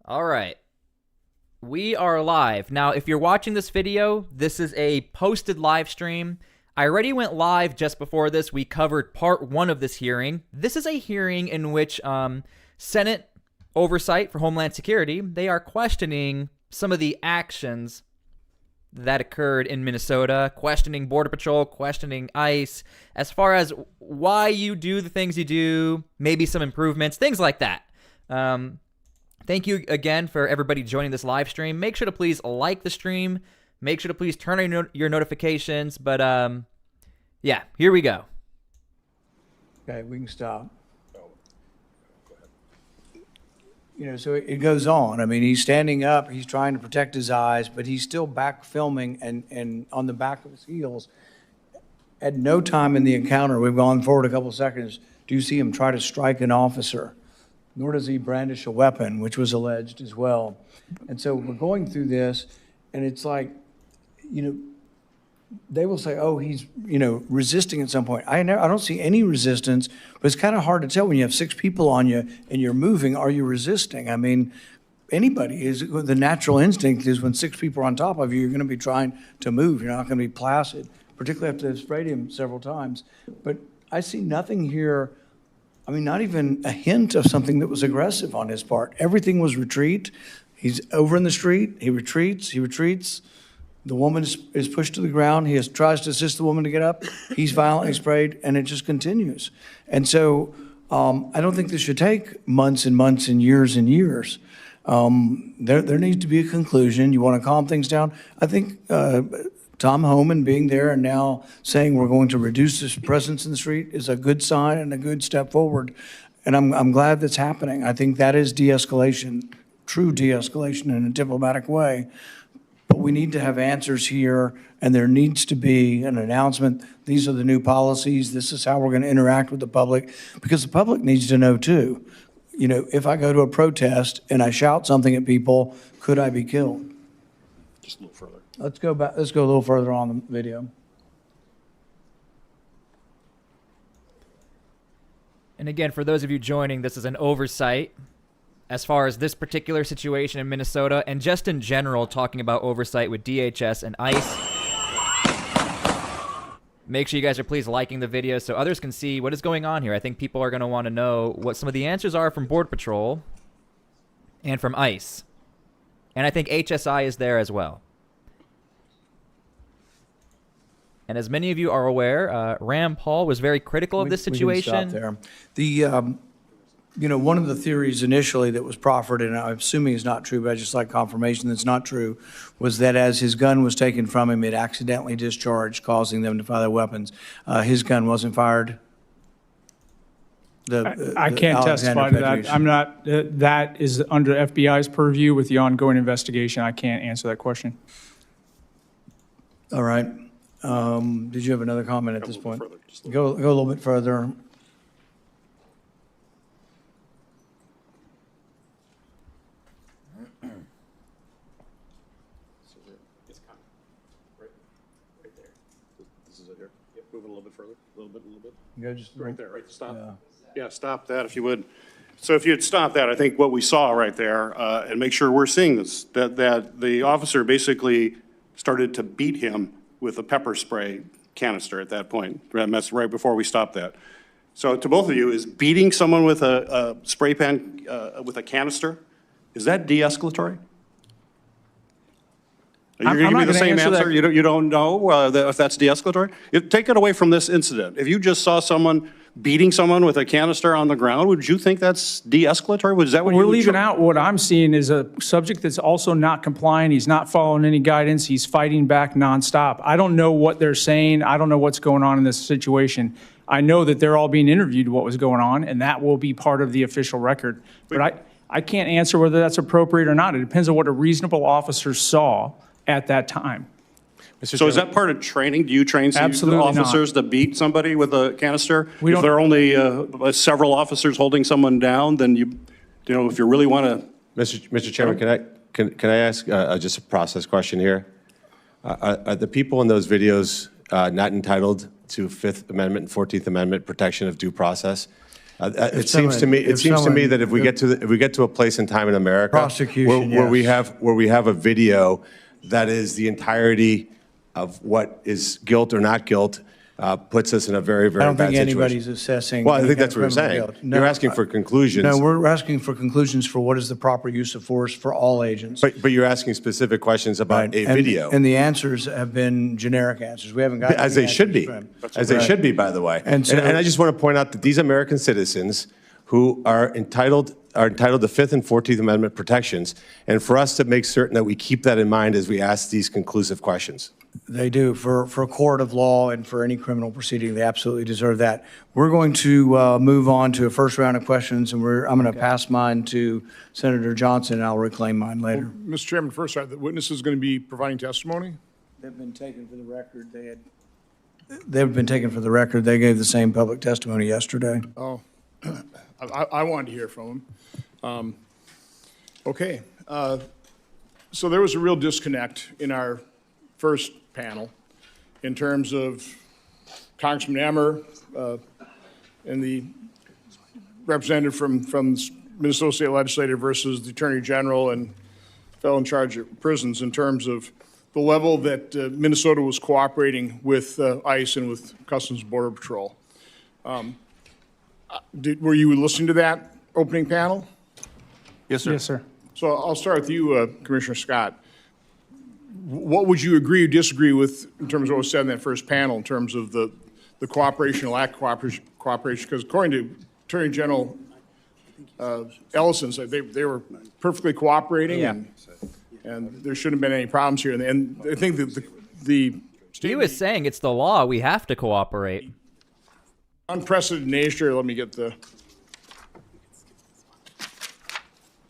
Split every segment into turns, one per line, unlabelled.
All right. We are live. Now, if you're watching this video, this is a posted live stream. I already went live just before this. We covered part 1 of this hearing. This is a hearing in which Senate Oversight for Homeland Security, they are questioning some of the actions that occurred in Minnesota, questioning Border Patrol, questioning ICE, as far as why you do the things you do, maybe some improvements, things like that. Thank you again for everybody joining this live stream. Make sure to please like the stream. Make sure to please turn on your notifications. But yeah, here we go.
Okay, we can stop. You know, so it goes on. I mean, he's standing up, he's trying to protect his eyes, but he's still back filming and on the back of his heels. At no time in the encounter, we've gone forward a couple of seconds, do you see him try to strike an officer? Nor does he brandish a weapon, which was alleged as well. And so we're going through this, and it's like, you know, they will say, oh, he's, you know, resisting at some point. I don't see any resistance, but it's kind of hard to tell when you have 6 people on you and you're moving, are you resisting? I mean, anybody is, the natural instinct is when 6 people are on top of you, you're going to be trying to move. You're not going to be placid, particularly after they've sprayed him several times. But I see nothing here. I mean, not even a hint of something that was aggressive on his part. Everything was retreat. He's over in the street. He retreats. The woman is pushed to the ground. He tries to assist the woman to get up. He's violently sprayed, and it just continues. And so I don't think this should take months and months and years and years. There needs to be a conclusion. You want to calm things down? I think Tom Homan being there and now saying we're going to reduce his presence in the street is a good sign and a good step forward. And I'm glad that's happening. I think that is de-escalation, true de-escalation in a diplomatic way. But we need to have answers here, and there needs to be an announcement. These are the new policies. This is how we're going to interact with the public, because the public needs to know too. You know, if I go to a protest and I shout something at people, could I be killed?
Just a little further.
Let's go back. Let's go a little further on the video.
And again, for those of you joining, this is an oversight as far as this particular situation in Minnesota, and just in general, talking about oversight with DHS and ICE. Make sure you guys are please liking the video so others can see what is going on here. I think people are going to want to know what some of the answers are from Border Patrol and from ICE. And I think HSI is there as well. And as many of you are aware, Rand Paul was very critical of this situation.
We can stop there. You know, one of the theories initially that was proffered, and I'm assuming is not true, but I just like confirmation that's not true, was that as his gun was taken from him, it accidentally discharged, causing them to fire their weapons. His gun wasn't fired.
I can't testify to that. I'm not, that is under FBI's purview with the ongoing investigation. I can't answer that question.
All right. Did you have another comment at this point? Go a little bit further.
Move it a little bit further, a little bit.
Go just
Right there, right, stop. Yeah, stop that if you would. So if you'd stop that, I think what we saw right there, and make sure we're seeing this, that the officer basically started to beat him with a pepper spray canister at that point. That's right before we stopped that. So to both of you, is beating someone with a spray pan, with a canister, is that de-escalatory? You're going to give me the same answer? You don't know if that's de-escalatory? Take it away from this incident. If you just saw someone beating someone with a canister on the ground, would you think that's de-escalatory? Was that what
we're leaving out? What I'm seeing is a subject that's also not compliant. He's not following any guidance. He's fighting back nonstop. I don't know what they're saying. I don't know what's going on in this situation. I know that they're all being interviewed what was going on, and that will be part of the official record. But I can't answer whether that's appropriate or not. It depends on what a reasonable officer saw at that time.
So is that part of training? Do you train officers to beat somebody with a canister? If there are only several officers holding someone down, then you know, if you really want to.
Mr. Chairman, can I ask just a process question here? Are the people in those videos not entitled to Fifth Amendment and 14th Amendment protection of due process? It seems to me, that if we get to a place in time in America
Prosecution,
where we
yes.
have a video that is the entirety of what is guilt or not guilt, puts us in a very, very
I don't
bad
think
situation.
anybody's assessing.
Well, I
any
think
kind
that's
of
what you're
criminal
saying.
guilt. No,
You're asking for conclusions.
No, we're asking for conclusions for what is the proper use of force for all agents.
But you're asking specific questions about a
And-
video.
And the answers have been generic answers. We haven't gotten.
As
any
they should
answers
be,
from him.
as they should be, by the way.
And so-
I just want to point out that these American citizens who are entitled to Fifth and 14th Amendment protections, and for us to make certain that we keep that in mind as we ask these conclusive questions.
They do. For a court of law and for any criminal proceeding, they absolutely deserve that. We're going to move on to a first round of questions, and I'm going to pass mine to Senator Johnson, and I'll reclaim mine later.
Mr. Chairman, first, are the witnesses going to be providing testimony?
They've been taken for the record. They've been taken for the record. They gave the same public testimony yesterday.
Oh, I wanted to hear from them. Okay. So there was a real disconnect in our first panel in terms of Congressman Emmer and the representative from Minnesota State Legislature versus the Attorney General and fellow in charge of prisons in terms of the level that Minnesota was cooperating with ICE and with Customs and Border Patrol. Were you listening to that opening panel?
Yes, sir.
Yes, sir.
So I'll start with you, Commissioner Scott. What would you agree or disagree with in terms of what was said in that first panel in terms of the cooperation or lack of cooperation? Because according to Attorney General Ellison, said they were perfectly cooperating and there shouldn't have been any problems here. And I think that the
He was saying it's the law. We have to cooperate.
unprecedented nature, let me get the,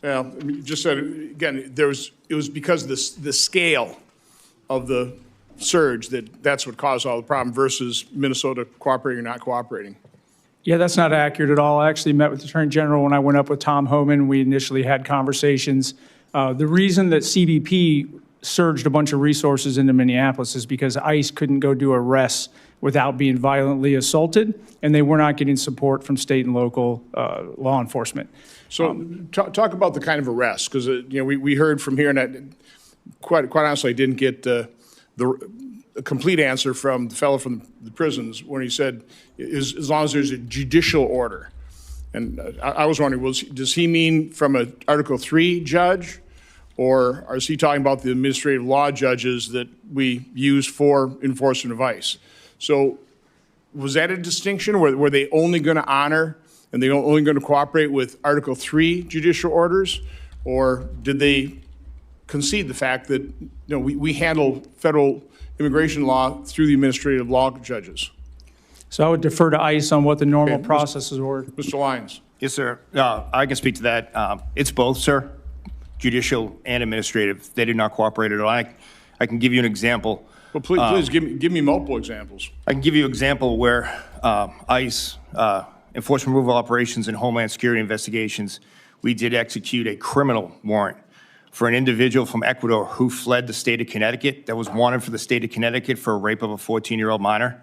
well, just said, again, it was because of the scale of the surge that's what caused all the problem versus Minnesota cooperating or not cooperating.
Yeah, that's not accurate at all. I actually met with the Attorney General when I went up with Tom Homan. We initially had conversations. The reason that CBP surged a bunch of resources into Minneapolis is because ICE couldn't go do arrests without being violently assaulted, and they were not getting support from state and local law enforcement.
So talk about the kind of arrest, because we heard from here, and I, quite honestly, I didn't get the complete answer from the fellow from the prisons when he said, as long as there's a judicial order. And I was wondering, does he mean from an Article 3 judge, or is he talking about the administrative law judges that we use for enforcement of ICE? So was that a distinction? Were they only going to honor and they only going to cooperate with Article 3 judicial orders? Or did they concede the fact that we handle federal immigration law through the administrative law judges?
So I would defer to ICE on what the normal
Okay,
processes were.
Mr. Lyons.
Yes, sir. I can speak to that. It's both, sir, judicial and administrative. They did not cooperate at all. I can give you an example.
Well, please give me multiple examples.
I can give you an example where ICE, Enforcement Removal Operations and Homeland Security Investigations, we did execute a criminal warrant for an individual from Ecuador who fled the state of Connecticut that was wanted for the state of Connecticut for a rape of a 14-year-old minor.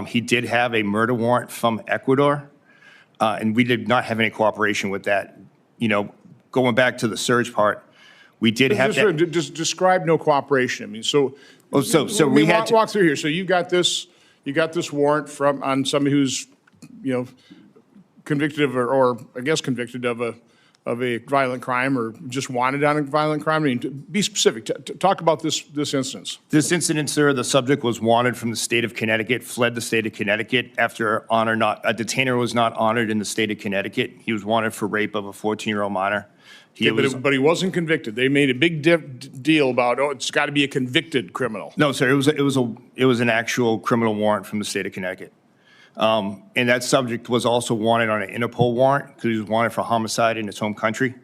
He did have a murder warrant from Ecuador, and we did not have any cooperation with that. Going back to the surge part, we did have that.
Just describe no cooperation. I mean, so
we had to
walk through here. So you got this warrant on somebody who's, convicted of, or I guess convicted of a violent crime, or just wanted on a violent crime. I mean, be specific. Talk about this instance.
This incident, sir, the subject was wanted from the state of Connecticut, fled the state of Connecticut after a detainer was not honored in the state of Connecticut. He was wanted for rape of a 14-year-old minor.
But he wasn't convicted. They made a big deal about, it's got to be a convicted criminal.
No, sir, it was an actual criminal warrant from the state of Connecticut. And that subject was also wanted on an Interpol warrant because he was wanted for homicide in his home country.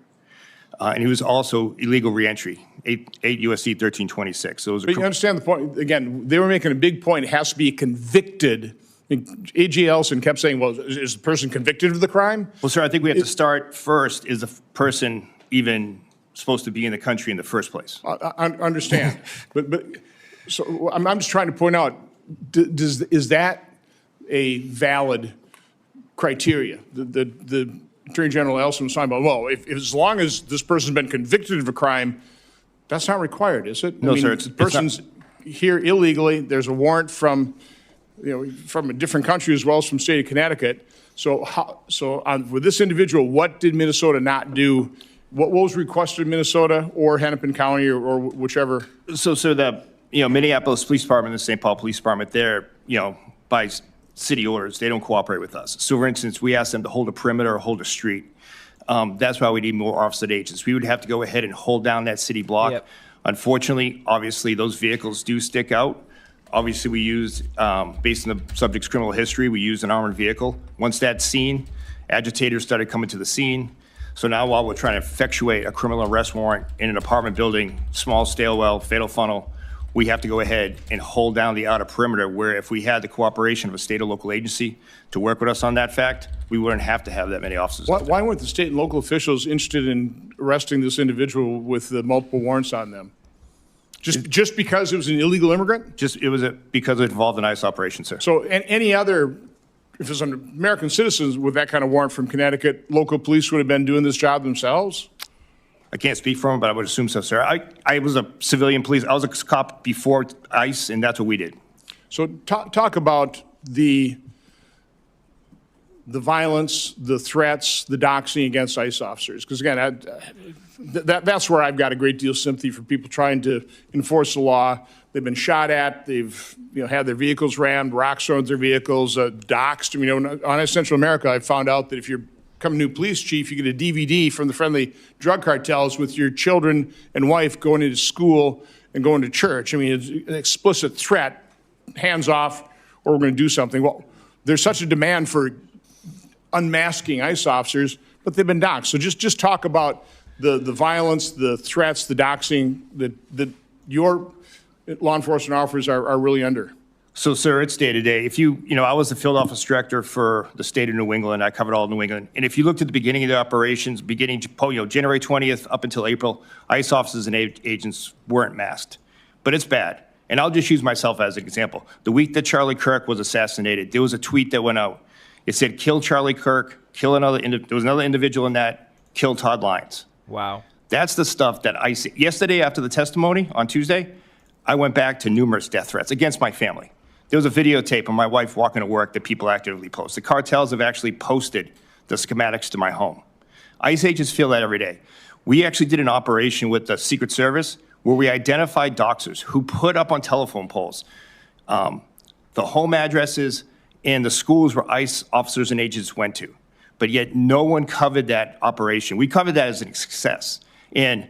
And he was also illegal reentry, 8 U.S.C. 1326. So it was
But you understand the point. Again, they were making a big point. It has to be convicted. I mean, A.G. Ellison kept saying, well, is the person convicted of the crime?
Well, sir, I think we have to start first, is the person even supposed to be in the country in the first place?
I understand. but so I'm just trying to point out, is that a valid criteria. The Attorney General Ellison was talking about, well, if as long as this person's been convicted of a crime, that's not required, is it?
No, sir,
The person's here illegally. There's a warrant from, from a different country as well as from the state of Connecticut. So with this individual, what did Minnesota not do? What was requested in Minnesota or Hennepin County or whichever?
So the, Minneapolis Police Department and the St. Paul Police Department, they're, by city orders, they don't cooperate with us. So for instance, we ask them to hold a perimeter or hold a street. That's why we need more officer agents. We would have to go ahead and hold down that city block.
Yep.
Unfortunately, obviously, those vehicles do stick out. Obviously, we use, based on the subject's criminal history, we use an armored vehicle. Once that's seen, agitators started coming to the scene. So now while we're trying to effectuate a criminal arrest warrant in an apartment building, small stairwell, fatal funnel, we have to go ahead and hold down the outer perimeter, where if we had the cooperation of a state or local agency to work with us on that fact, we wouldn't have to have that many officers.
Why weren't the state and local officials interested in arresting this individual with the multiple warrants on them? Just because it was an illegal immigrant?
Because it involved an ICE operation, sir.
So any other, if it's an American citizens with that kind of warrant from Connecticut, local police would have been doing this job themselves?
I can't speak for him, but I would assume so, sir. I was a civilian police. I was a cop before ICE, and that's what we did.
So talk about the violence, the threats, the doxing against ICE officers. Because again, that's where I've got a great deal of sympathy for people trying to enforce the law. They've been shot at. They've had their vehicles rammed, rocks thrown at their vehicles, doxed. On Central America, I found out that if you're become a new police chief, you get a DVD from the friendly drug cartels with your children and wife going into school and going to church. It's an explicit threat, hands off, or we're going to do something. Well, there's such a demand for unmasking ICE officers, but they've been doxxed. So just talk about the violence, the threats, the doxing that your law enforcement officers are really under.
So, sir, it's day to day. I was the field office director for the state of New England. I covered all of New England. And if you looked at the beginning of the operations, January 20th up until April, ICE officers and agents weren't masked. But it's bad. And I'll just use myself as an example. The week that Charlie Kirk was assassinated, there was a tweet that went out. It said, kill Charlie Kirk, kill another, there was another individual in that, kill Todd Lyons.
Wow.
That's the stuff that ICE, yesterday after the testimony on Tuesday, I went back to numerous death threats against my family. There was a videotape of my wife walking to work that people actively post. The cartels have actually posted the schematics to my home. ICE agents feel that every day. We actually did an operation with the Secret Service where we identified doxers who put up on telephone poles the home addresses and the schools where ICE officers and agents went to. But yet no one covered that operation. We covered that as a success. And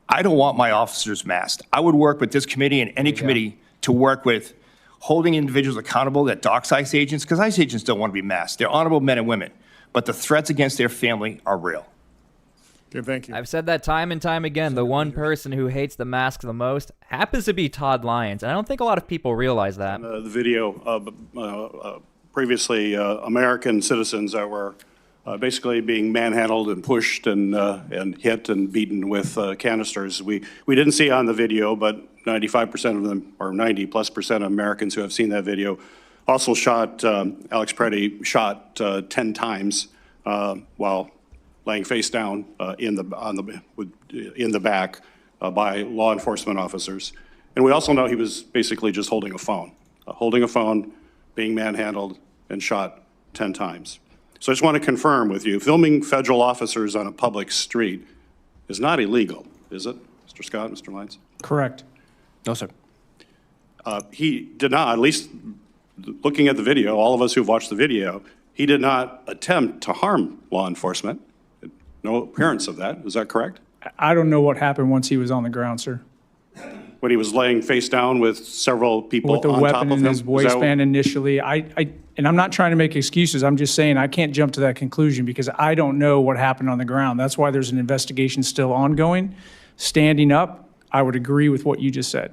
I don't want my officers masked. I would work with this committee and any committee to work with holding individuals accountable that dox ICE agents, because ICE agents don't want to be masked. They're honorable men and women, but the threats against their family are real.
Okay, thank you.
I've said that time and time again. The one person who hates the mask the most happens to be Todd Lyons, and I don't think a lot of people realize that.
The video of previously American citizens that were basically being manhandled and pushed and hit and beaten with canisters. We didn't see on the video, but 95% of them, or 90+% of Americans who have seen that video, also shot. Alex Preddy shot 10 times while laying face down in the back by law enforcement officers. And we also know he was basically just holding a phone, being manhandled and shot 10 times. So I just want to confirm with you, filming federal officers on a public street is not illegal, is it, Mr. Scott, Mr. Lyons?
Correct.
No, sir.
He did not, at least looking at the video, all of us who've watched the video, he did not attempt to harm law enforcement. No appearance of that. Is that correct?
I don't know what happened once he was on the ground, sir.
When he was laying face down with several people
With a
on top
weapon
of
in
him?
his waistband initially. And I'm not trying to make excuses. I'm just saying I can't jump to that conclusion because I don't know what happened on the ground. That's why there's an investigation still ongoing. Standing up, I would agree with what you just said.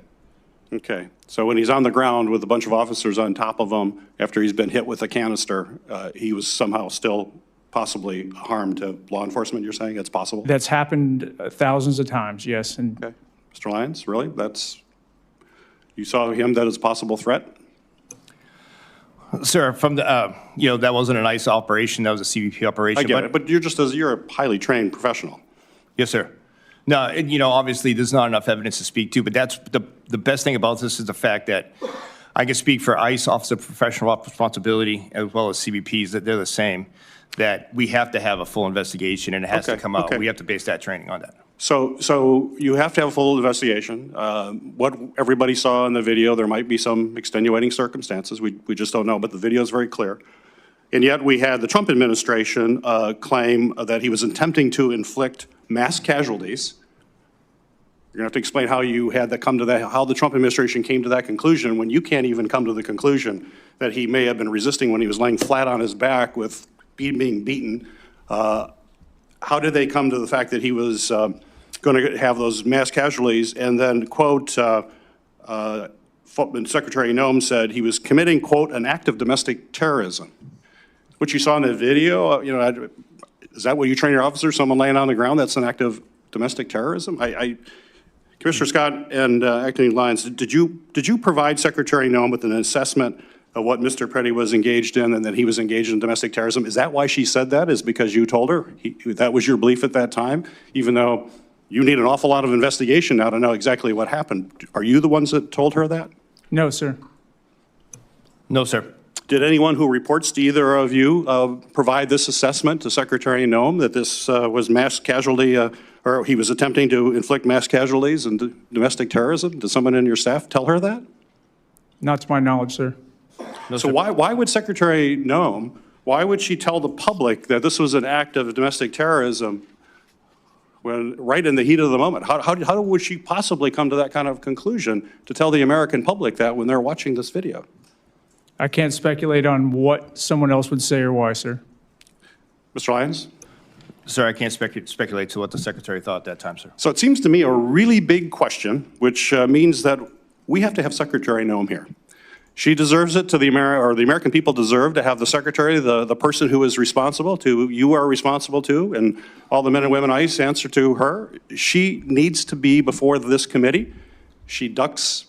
Okay. So when he's on the ground with a bunch of officers on top of him after he's been hit with a canister, he was somehow still possibly harmed to law enforcement, you're saying? It's possible?
That's happened thousands of times, yes. And
Okay. Mr. Lyons, really? You saw him that as a possible threat?
Sir, from the, that wasn't an ICE operation, that was a CBP operation.
I get it, but you're a highly trained professional.
Yes, sir. No, obviously, there's not enough evidence to speak to, but that's the best thing about this is the fact that I can speak for ICE, Office of Professional Responsibility, as well as CBPs, that they're the same, that we have to have a full investigation, and it has to come out.
Okay.
We have to base that training on that.
So you have to have a full investigation. What everybody saw in the video, there might be some extenuating circumstances. We just don't know, but the video is very clear. And yet we had the Trump administration claim that he was attempting to inflict mass casualties. You're gonna have to explain how you had that come to that, how the Trump administration came to that conclusion when you can't even come to the conclusion that he may have been resisting when he was laying flat on his back with being beaten. How did they come to the fact that he was going to have those mass casualties? And then, quote, Secretary Noem said he was committing, quote, an act of domestic terrorism. What you saw in the video, is that what you train your officers? Someone laying on the ground, that's an act of domestic terrorism? Commissioner Scott and Acting Lyons, did you provide Secretary Noem with an assessment of what Mr. Petty was engaged in and that he was engaged in domestic terrorism? Is that why she said that? Is because you told her? That was your belief at that time? Even though you need an awful lot of investigation now to know exactly what happened. Are you the ones that told her that?
No, sir.
No, sir.
Did anyone who reports to either of you provide this assessment to Secretary Noem that this was mass casualty, or he was attempting to inflict mass casualties and domestic terrorism? Did someone in your staff tell her that?
Not to my knowledge, sir.
No,
So
sir.
why would Secretary Noem, why would she tell the public that this was an act of domestic terrorism when right in the heat of the moment? How would she possibly come to that kind of conclusion to tell the American public that when they're watching this video?
I can't speculate on what someone else would say or why, sir.
Mr. Lyons?
Sir, I can't speculate to what the Secretary thought at that time, sir.
So it seems to me a really big question, which means that we have to have Secretary Noem here. She deserves it to the American people deserve to have the Secretary, the person who is responsible to, you are responsible to, and all the men and women ICE answer to her. She needs to be before this committee. She ducks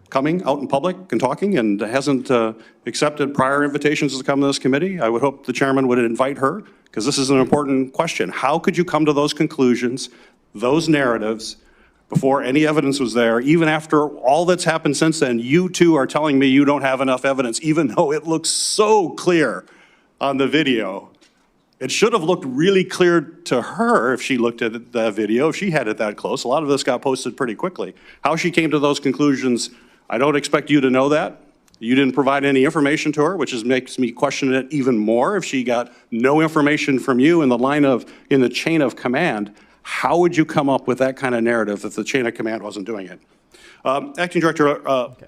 coming out in public and talking and hasn't accepted prior invitations to come to this committee. I would hope the chairman would invite her because this is an important question. How could you come to those conclusions, those narratives, before any evidence was there, even after all that's happened since then? You two are telling me you don't have enough evidence, even though it looks so clear on the video. It should have looked really clear to her if she looked at the video, if she had it that close. A lot of this got posted pretty quickly. How she came to those conclusions, I don't expect you to know that. You didn't provide any information to her, which makes me question it even more. If she got no information from you in the chain of command, how would you come up with that kind of narrative if the chain of command wasn't doing it? Acting Director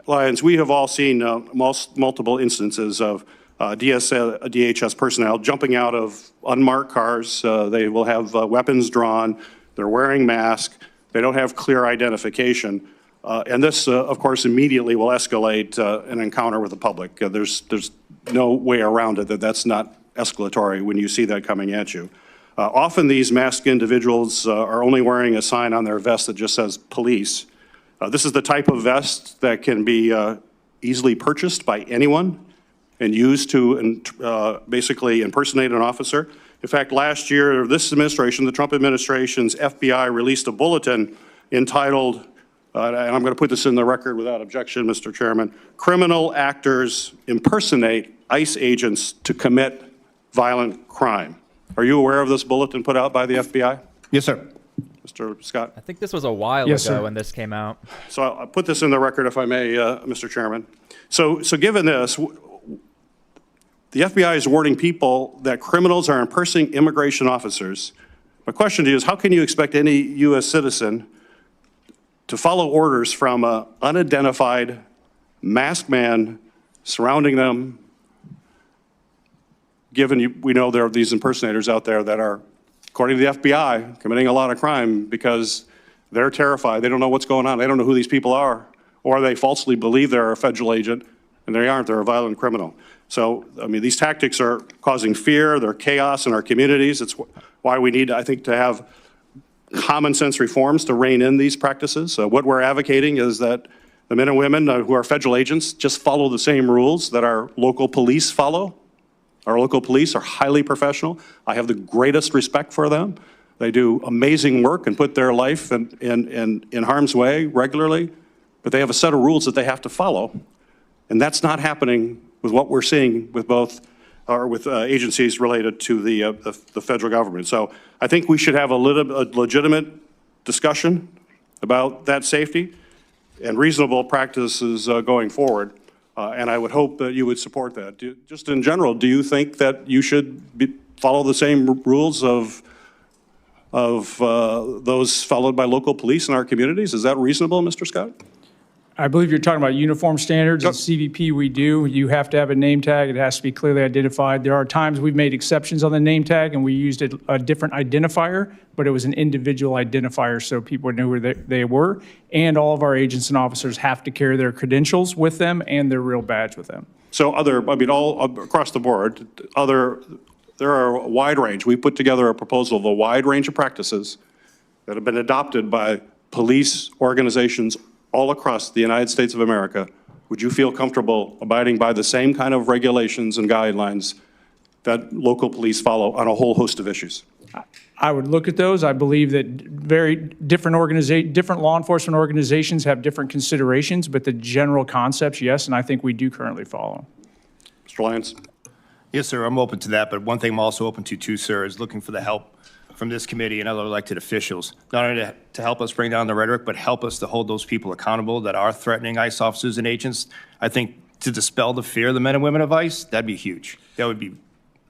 Lyons, we have all seen multiple instances of DHS personnel jumping out of unmarked cars. They will have weapons drawn. They're wearing masks. They don't have clear identification. And this, of course, immediately will escalate an encounter with the public. There's no way around it that's not escalatory when you see that coming at you. Often these masked individuals are only wearing a sign on their vest that just says police. This is the type of vest that can be easily purchased by anyone and used to basically impersonate an officer. In fact, last year, this administration, the Trump administration's FBI released a bulletin entitled, and I'm going to put this in the record without objection, Mr. Chairman, "Criminal Actors Impersonate ICE Agents to Commit Violent Crime." Are you aware of this bulletin put out by the FBI?
Yes, sir.
Mr. Scott?
I think this was a while
Yes,
ago
sir.
when this came out.
So I'll put this in the record if I may, Mr. Chairman. So given this, the FBI is warning people that criminals are impersonating immigration officers. My question to you is, how can you expect any U.S. citizen to follow orders from an unidentified masked man surrounding them, given we know there are these impersonators out there that are, according to the FBI, committing a lot of crime because they're terrified. They don't know what's going on. They don't know who these people are, or they falsely believe they're a federal agent, and they aren't. They're a violent criminal. So, I mean, these tactics are causing fear. They're chaos in our communities. It's why we need, I think, to have common sense reforms to rein in these practices. What we're advocating is that The men and women who are federal agents just follow the same rules that our local police follow. Our local police are highly professional. I have the greatest respect for them. They do amazing work and put their life in harm's way regularly, but they have a set of rules that they have to follow. And that's not happening with what we're seeing with with agencies related to the federal government. So I think we should have a legitimate discussion about that safety and reasonable practices going forward. And I would hope that you would support that. Just in general, do you think that you should follow the same rules of those followed by local police in our communities? Is that reasonable, Mr. Scott?
I believe you're talking about uniform standards. In CBP, we do. You have to have a name tag. It has to be clearly identified. There are times we've made exceptions on the name tag, and we used a different identifier, but it was an individual identifier so people knew who they were. And all of our agents and officers have to carry their credentials with them and their real badge with them.
So all across the board, there are a wide range. We put together a proposal of a wide range of practices that have been adopted by police organizations all across the United States of America. Would you feel comfortable abiding by the same kind of regulations and guidelines that local police follow on a whole host of issues?
I would look at those. I believe that very different law enforcement organizations have different considerations, but the general concepts, yes, and I think we do currently follow.
Mr. Lyons?
Yes, sir, I'm open to that, but one thing I'm also open to too, sir, is looking for the help from this committee and other elected officials, not only to help us bring down the rhetoric, but help us to hold those people accountable that are threatening ICE officers and agents. I think to dispel the fear of the men and women of ICE, that'd be huge. That would be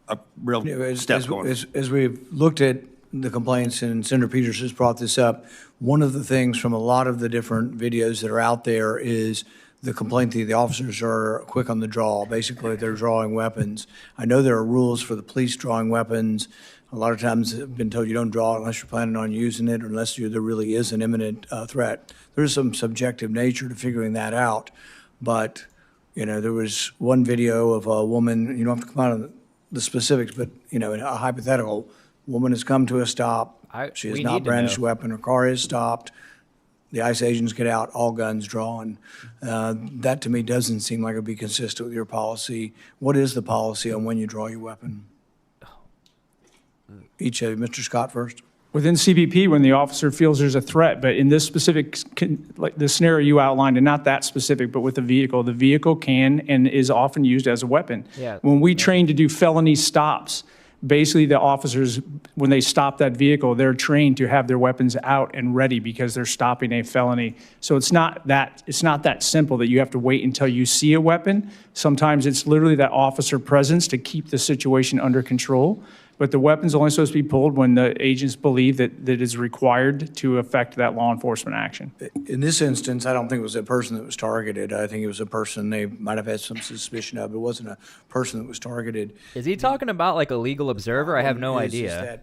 a real step going.
As we've looked at the complaints, and Senator Peters has brought this up, one of the things from a lot of the different videos that are out there is the complaint that the officers are quick on the draw. Basically, they're drawing weapons. I know there are rules for the police drawing weapons. A lot of times I've been told you don't draw it unless you're planning on using it or unless there really is an imminent threat. There's some subjective nature to figuring that out. But, there was one video of a woman, you don't have to come out of the specifics, but, a hypothetical woman has come to a stop. She has not brandished a weapon. Her car is stopped. The ICE agents get out, all guns drawn. That to me doesn't seem like it would be consistent with your policy. What is the policy on when you draw your weapon? Each of you, Mr. Scott first.
Within CBP, when the officer feels there's a threat, but in this specific, like the scenario you outlined, and not that specific, but with the vehicle can and is often used as a weapon.
Yeah.
When we train to do felony stops, basically the officers, when they stop that vehicle, they're trained to have their weapons out and ready because they're stopping a felony. So it's not that simple that you have to wait until you see a weapon. Sometimes it's literally that officer presence to keep the situation under control. But the weapon's only supposed to be pulled when the agents believe that it is required to affect that law enforcement action.
In this instance, I don't think it was a person that was targeted. I think it was a person they might have had some suspicion of. It wasn't a person that was targeted.
Is he talking about like a legal observer? I have no idea.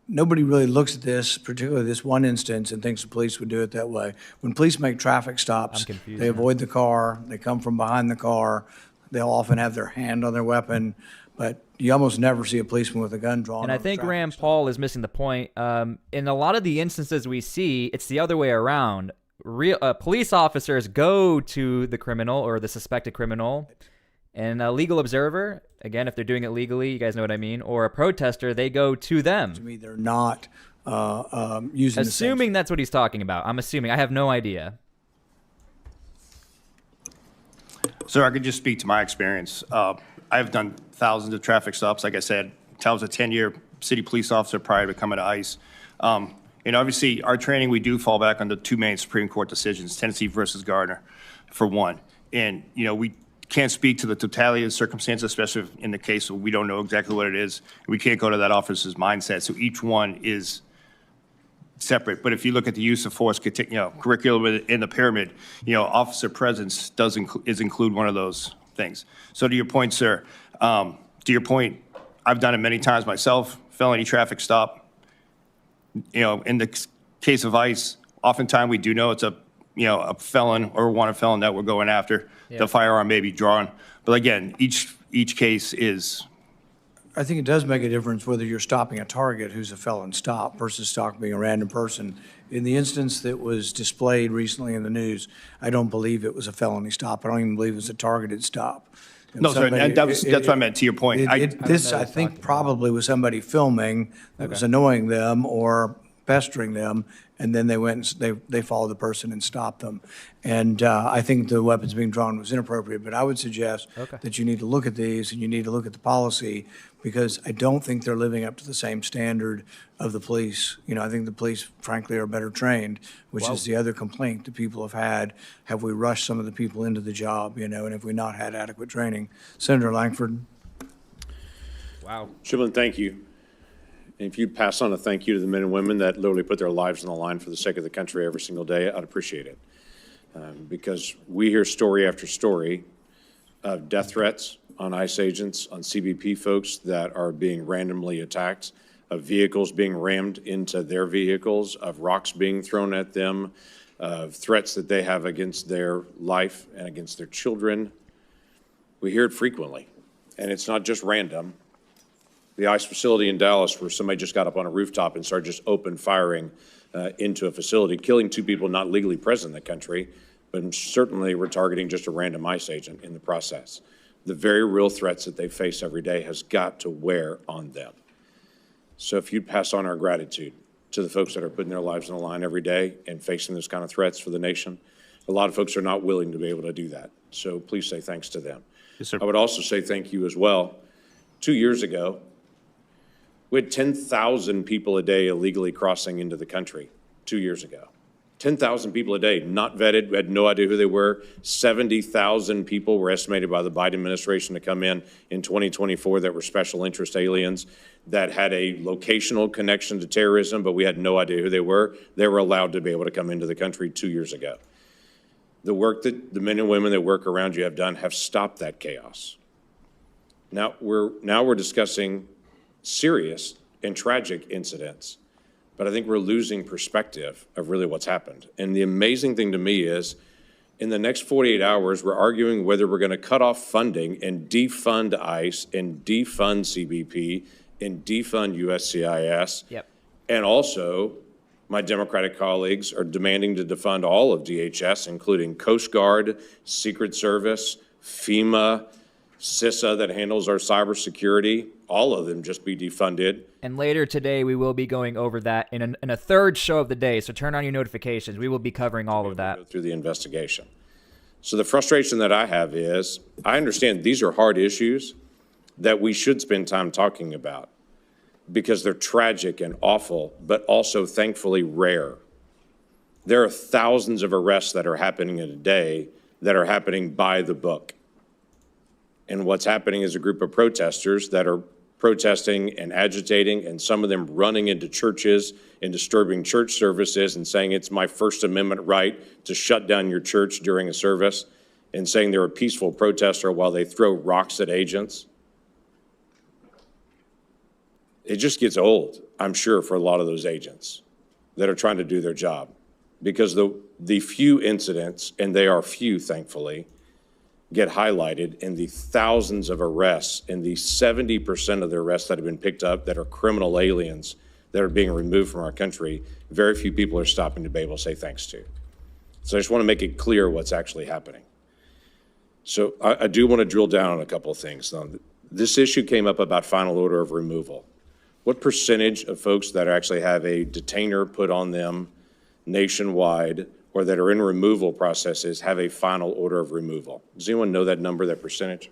Nobody really looks at this, particularly this one instance, and thinks the police would do it that way. When police make traffic stops, they avoid the car, they come from behind the car, they'll often have their hand on their weapon, but you almost never see a policeman with a gun drawn.
And I think Rand Paul is missing the point. In a lot of the instances we see, it's the other way around. Police officers go to the criminal or the suspected criminal, and a legal observer, again, if they're doing it legally, you guys know what I mean, or a protester, they go to them.
To me, they're not using the same.
Assuming that's what he's talking about. I'm assuming. I have no idea.
Sir, I could just speak to my experience. I've done thousands of traffic stops. Like I said, I was a 10-year city police officer prior to coming to ICE. Obviously, our training, we do fall back on the two main Supreme Court decisions, Tennessee versus Gardner, for one. And, we can't speak to the totality of the circumstances, especially in the case where we don't know exactly what it is. We can't go to that officer's mindset. So each one is separate. But if you look at the use of force, curriculum in the pyramid, officer presence is include one of those things. So to your point, sir, I've done it many times myself, felony traffic stop. In the case of ICE, oftentimes we do know it's a felon or wanted felon that we're going after. Yeah. The firearm may be drawn. But again, each case is
I think it does make a difference whether you're stopping a target who's a felon stop versus stopping a random person. In the instance that was displayed recently in the news, I don't believe it was a felony stop. I don't even believe it was a targeted stop.
No, sir, and that's what I meant, to your point.
This, I think, probably was somebody filming that was annoying them or pestering them, and then they went and they followed the person and stopped them. And I think the weapons being drawn was inappropriate, but I would suggest that you need to look at these and you need to look at the policy, because I don't think they're living up to the same standard of the police. You know, I think the police, frankly, are better trained, which is the other complaint that people have had. Have we rushed some of the people into the job, you know, and have we not had adequate training? Senator Langford.
Wow.
Chairman, thank you. And if you'd pass on a thank you to the men and women that literally put their lives on the line for the sake of the country every single day, I'd appreciate it. Because we hear story after story of death threats on ICE agents, on CBP folks that are being randomly attacked, of vehicles being rammed into their vehicles, of rocks being thrown at them, of threats that they have against their life and against their children. We hear it frequently, and it's not just random. The ICE facility in Dallas, where somebody just got up on a rooftop and started just open firing into a facility, killing 2 people not legally present in the country, but certainly we're targeting just a random ICE agent in the process. The very real threats that they face every day has got to wear on them. So if you'd pass on our gratitude to the folks that are putting their lives on the line every day and facing those kind of threats for the nation, a lot of folks are not willing to be able to do that. So please say thanks to them.
Yes, sir.
I would also say thank you as well. 2 years ago, we had 10,000 people a day illegally crossing into the country 2 years ago. 10,000 people a day, not vetted, we had no idea who they were. 70,000 people were estimated by the Biden administration to come in 2024 that were special interest aliens that had a locational connection to terrorism, but we had no idea who they were. They were allowed to be able to come into the country 2 years ago. The work that the men and women that work around you have done have stopped that chaos. Now we're discussing serious and tragic incidents, but I think we're losing perspective of really what's happened. And the amazing thing to me is, in the next 48 hours, we're arguing whether we're going to cut off funding and defund ICE and defund CBP and defund USCIS.
Yep.
And also, my Democratic colleagues are demanding to defund all of DHS, including Coast Guard, Secret Service, FEMA, CISA that handles our cybersecurity, all of them just be defunded.
And later today, we will be going over that in a third show of the day, so turn on your notifications. We will be covering all of that.
Go through the investigation. So the frustration that I have is, I understand these are hard issues that we should spend time talking about because they're tragic and awful, but also thankfully rare. There are thousands of arrests that are happening in a day that are happening by the book. And what's happening is a group of protesters that are protesting and agitating, and some of them running into churches and disturbing church services and saying it's my First Amendment right to shut down your church during a service, and saying they're a peaceful protester while they throw rocks at agents. It just gets old, I'm sure, for a lot of those agents that are trying to do their job, because the few incidents, and they are few, thankfully, get highlighted in the thousands of arrests and the 70% of the arrests that have been picked up that are criminal aliens that are being removed from our country. Very few people are stopping to be able to say thanks to. So I just want to make it clear what's actually happening. So I do want to drill down on a couple of things. This issue came up about final order of removal. What percentage of folks that actually have a detainer put on them nationwide or that are in removal processes have a final order of removal? Does anyone know that number, that percentage?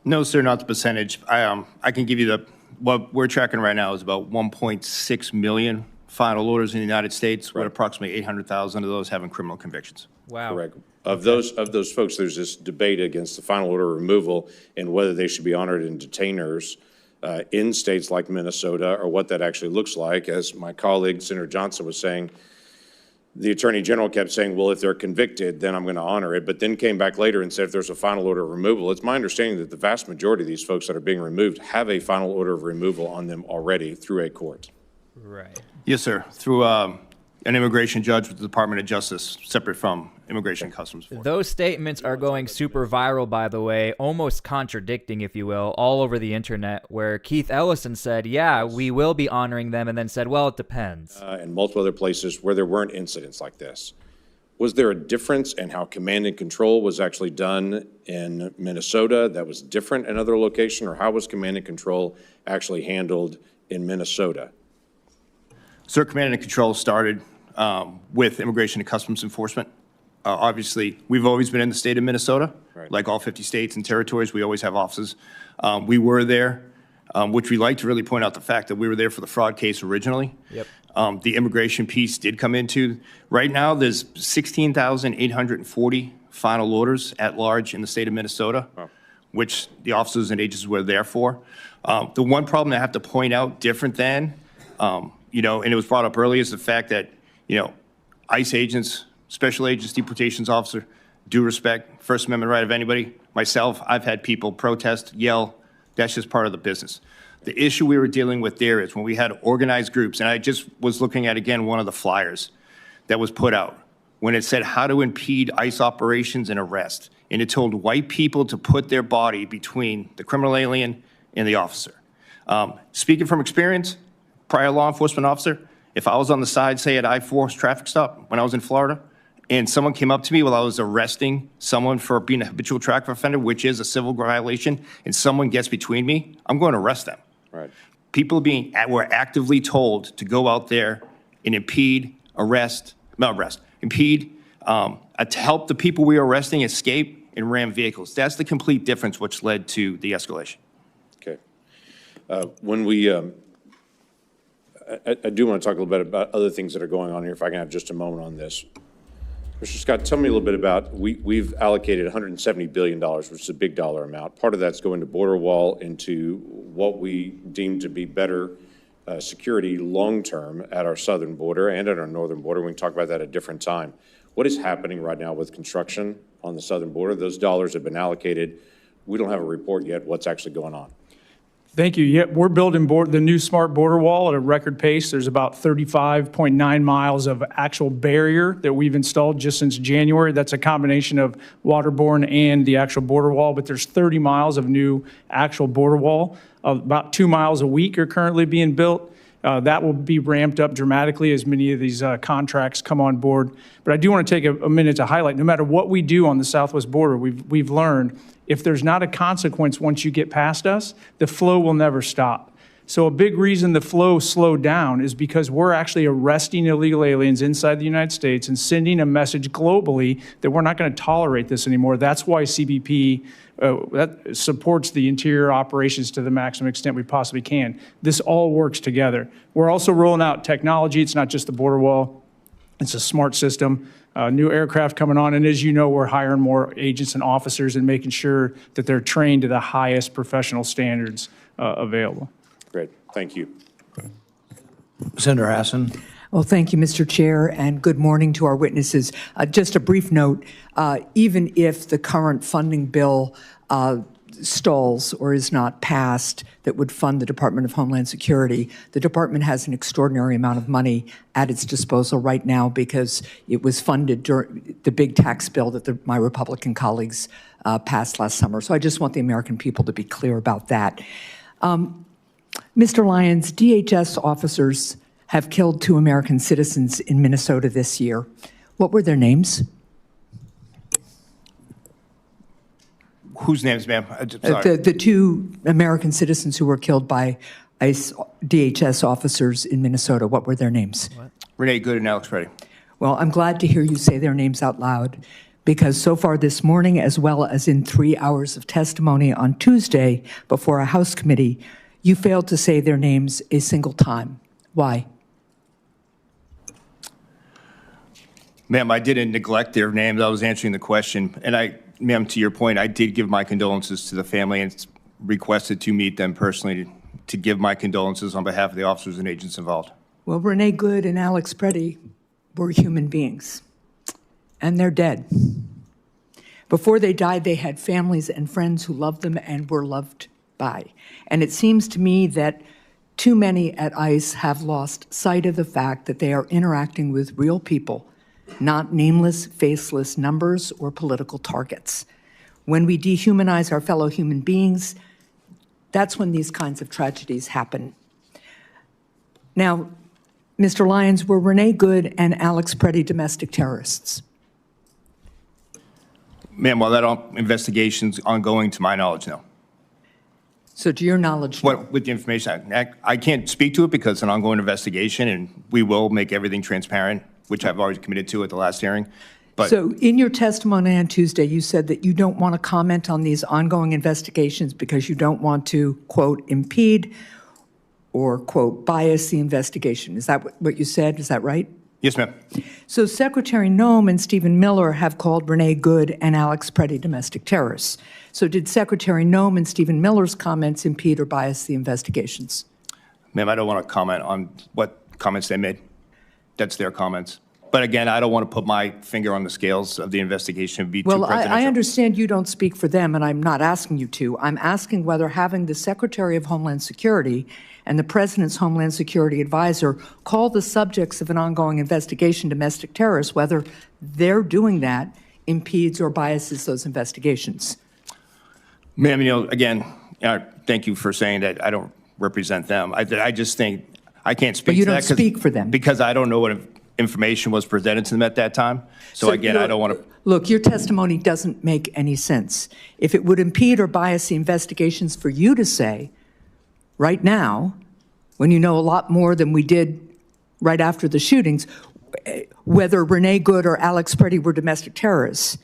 No, sir, not the percentage. I can give you what we're tracking right now is about 1.6 million final orders in the United States, with approximately 800,000 of those having criminal convictions.
Wow.
Correct. Of those folks, there's this debate against the final order of removal and whether they should be honored in detainers in states like Minnesota, or what that actually looks like. As my colleague, Senator Johnson, was saying, the Attorney General kept saying, well, if they're convicted, then I'm going to honor it, but then came back later and said if there's a final order of removal. It's my understanding that the vast majority of these folks that are being removed have a final order of removal on them already through a court.
Right.
Yes, sir. Through an immigration judge with the Department of Justice, separate from Immigration and Customs Enforcement.
Those statements are going super viral, by the way, almost contradicting, if you will, all over the internet, where Keith Ellison said, yeah, we will be honoring them, and then said, well, it depends.
And multiple other places where there weren't incidents like this. Was there a difference in how command and control was actually done in Minnesota that was different in other location, or how was command and control actually handled in Minnesota?
Sir, command and control started with Immigration and Customs Enforcement. Obviously, we've always been in the state of Minnesota,
Right.
like all 50 states and territories. We always have offices. We were there, which we like to really point out the fact that we were there for the fraud case originally.
Yep.
The immigration piece did come into. Right now, there's 16,840 final orders at large in the state of Minnesota, which the officers and agents were there for. The one problem I have to point out different than, and it was brought up earlier, is the fact that, ICE agents, special agents, deportations officer, due respect, First Amendment right of anybody. Myself, I've had people protest, yell. That's just part of the business. The issue we were dealing with there is when we had organized groups, and I just was looking at, again, one of the flyers that was put out, when it said how to impede ICE operations and arrest. And it told white people to put their body between the criminal alien and the officer. Speaking from experience, prior law enforcement officer, if I was on the side, say at I-4 traffic stop when I was in Florida, and someone came up to me while I was arresting someone for being a habitual traffic offender, which is a civil violation, and someone gets between me, I'm going to arrest them.
Right.
People were actively told to go out there and impede, impede, to help the people we were arresting escape and ram vehicles. That's the complete difference which led to the escalation.
Okay. When we, I do want to talk a little bit about other things that are going on here, if I can have just a moment on this. Mr. Scott, tell me a little bit about, we've allocated $170 billion, which is a big dollar amount. Part of that's going to border wall, into what we deem to be better security long-term at our southern border and at our northern border. We can talk about that at a different time. What is happening right now with construction on the southern border? Those dollars have been allocated. We don't have a report yet. What's actually going on?
Thank you. Yeah, we're building the new smart border wall at a record pace. There's about 35.9 miles of actual barrier that we've installed just since January. That's a combination of waterborne and the actual border wall, but there's 30 miles of new actual border wall. About 2 miles a week are currently being built. That will be ramped up dramatically as many of these contracts come on board. But I do want to take a minute to highlight, no matter what we do on the southwest border, we've learned if there's not a consequence once you get past us, the flow will never stop. So a big reason the flow slowed down is because we're actually arresting illegal aliens inside the United States and sending a message globally that we're not going to tolerate this anymore. That's why CBP that supports the interior operations to the maximum extent we possibly can. This all works together. We're also rolling out technology. It's not just the border wall. It's a smart system. New aircraft coming on, and as you know, we're hiring more agents and officers and making sure that they're trained to the highest professional standards available.
Great, thank you.
Senator Hassan.
Well, thank you, Mr. Chair, and good morning to our witnesses. Just a brief note, even if the current funding bill stalls or is not passed that would fund the Department of Homeland Security, the department has an extraordinary amount of money at its disposal right now because it was funded during the big tax bill that my Republican colleagues passed last summer. So I just want the American people to be clear about that. Mr. Lyons, DHS officers have killed 2 American citizens in Minnesota this year. What were their names?
Whose names, ma'am? Sorry.
The 2 American citizens who were killed by ICE DHS officers in Minnesota. What were their names?
Renee Good and Alex Preddy.
Well, I'm glad to hear you say their names out loud, because so far this morning, as well as in 3 hours of testimony on Tuesday before a House committee, you failed to say their names a single time. Why?
Ma'am, I didn't neglect their names. I was answering the question. And ma'am, to your point, I did give my condolences to the family and requested to meet them personally to give my condolences on behalf of the officers and agents involved.
Well, Renee Good and Alex Preddy were human beings, and they're dead. Before they died, they had families and friends who loved them and were loved by. And it seems to me that Too many at ICE have lost sight of the fact that they are interacting with real people, not nameless, faceless numbers or political targets. When we dehumanize our fellow human beings, that's when these kinds of tragedies happen. Now, Mr. Lyons, were Renee Good and Alex Preddy domestic terrorists?
Ma'am, while that investigation's ongoing, to my knowledge, no.
So to your knowledge, no.
What, with the information, I can't speak to it because it's an ongoing investigation, and we will make everything transparent, which I've already committed to at the last hearing. But
So in your testimony on Tuesday, you said that you don't want to comment on these ongoing investigations because you don't want to, quote, impede or, quote, bias the investigation. Is that what you said? Is that right?
yes, ma'am.
So Secretary Noem and Stephen Miller have called Renee Good and Alex Preddy domestic terrorists. So did Secretary Noem and Stephen Miller's comments impede or bias the investigations?
Ma'am, I don't want to comment on what comments they made. That's their comments. But again, I don't want to put my finger on the scales of the investigation and be too
Well,
presidential.
I understand you don't speak for them, and I'm not asking you to. I'm asking whether having the Secretary of Homeland Security and the President's Homeland Security Advisor call the subjects of an ongoing investigation domestic terrorists, whether their doing that impedes or biases those investigations.
Ma'am, again, thank you for saying that I don't represent them. I just think I can't speak
But you
to that
don't speak for them.
because I don't know what information was presented to them at that time. So again, I don't want to.
Look, your testimony doesn't make any sense. If it would impede or bias the investigations for you to say, right now, when you know a lot more than we did right after the shootings, whether Renee Good or Alex Preddy were domestic terrorists,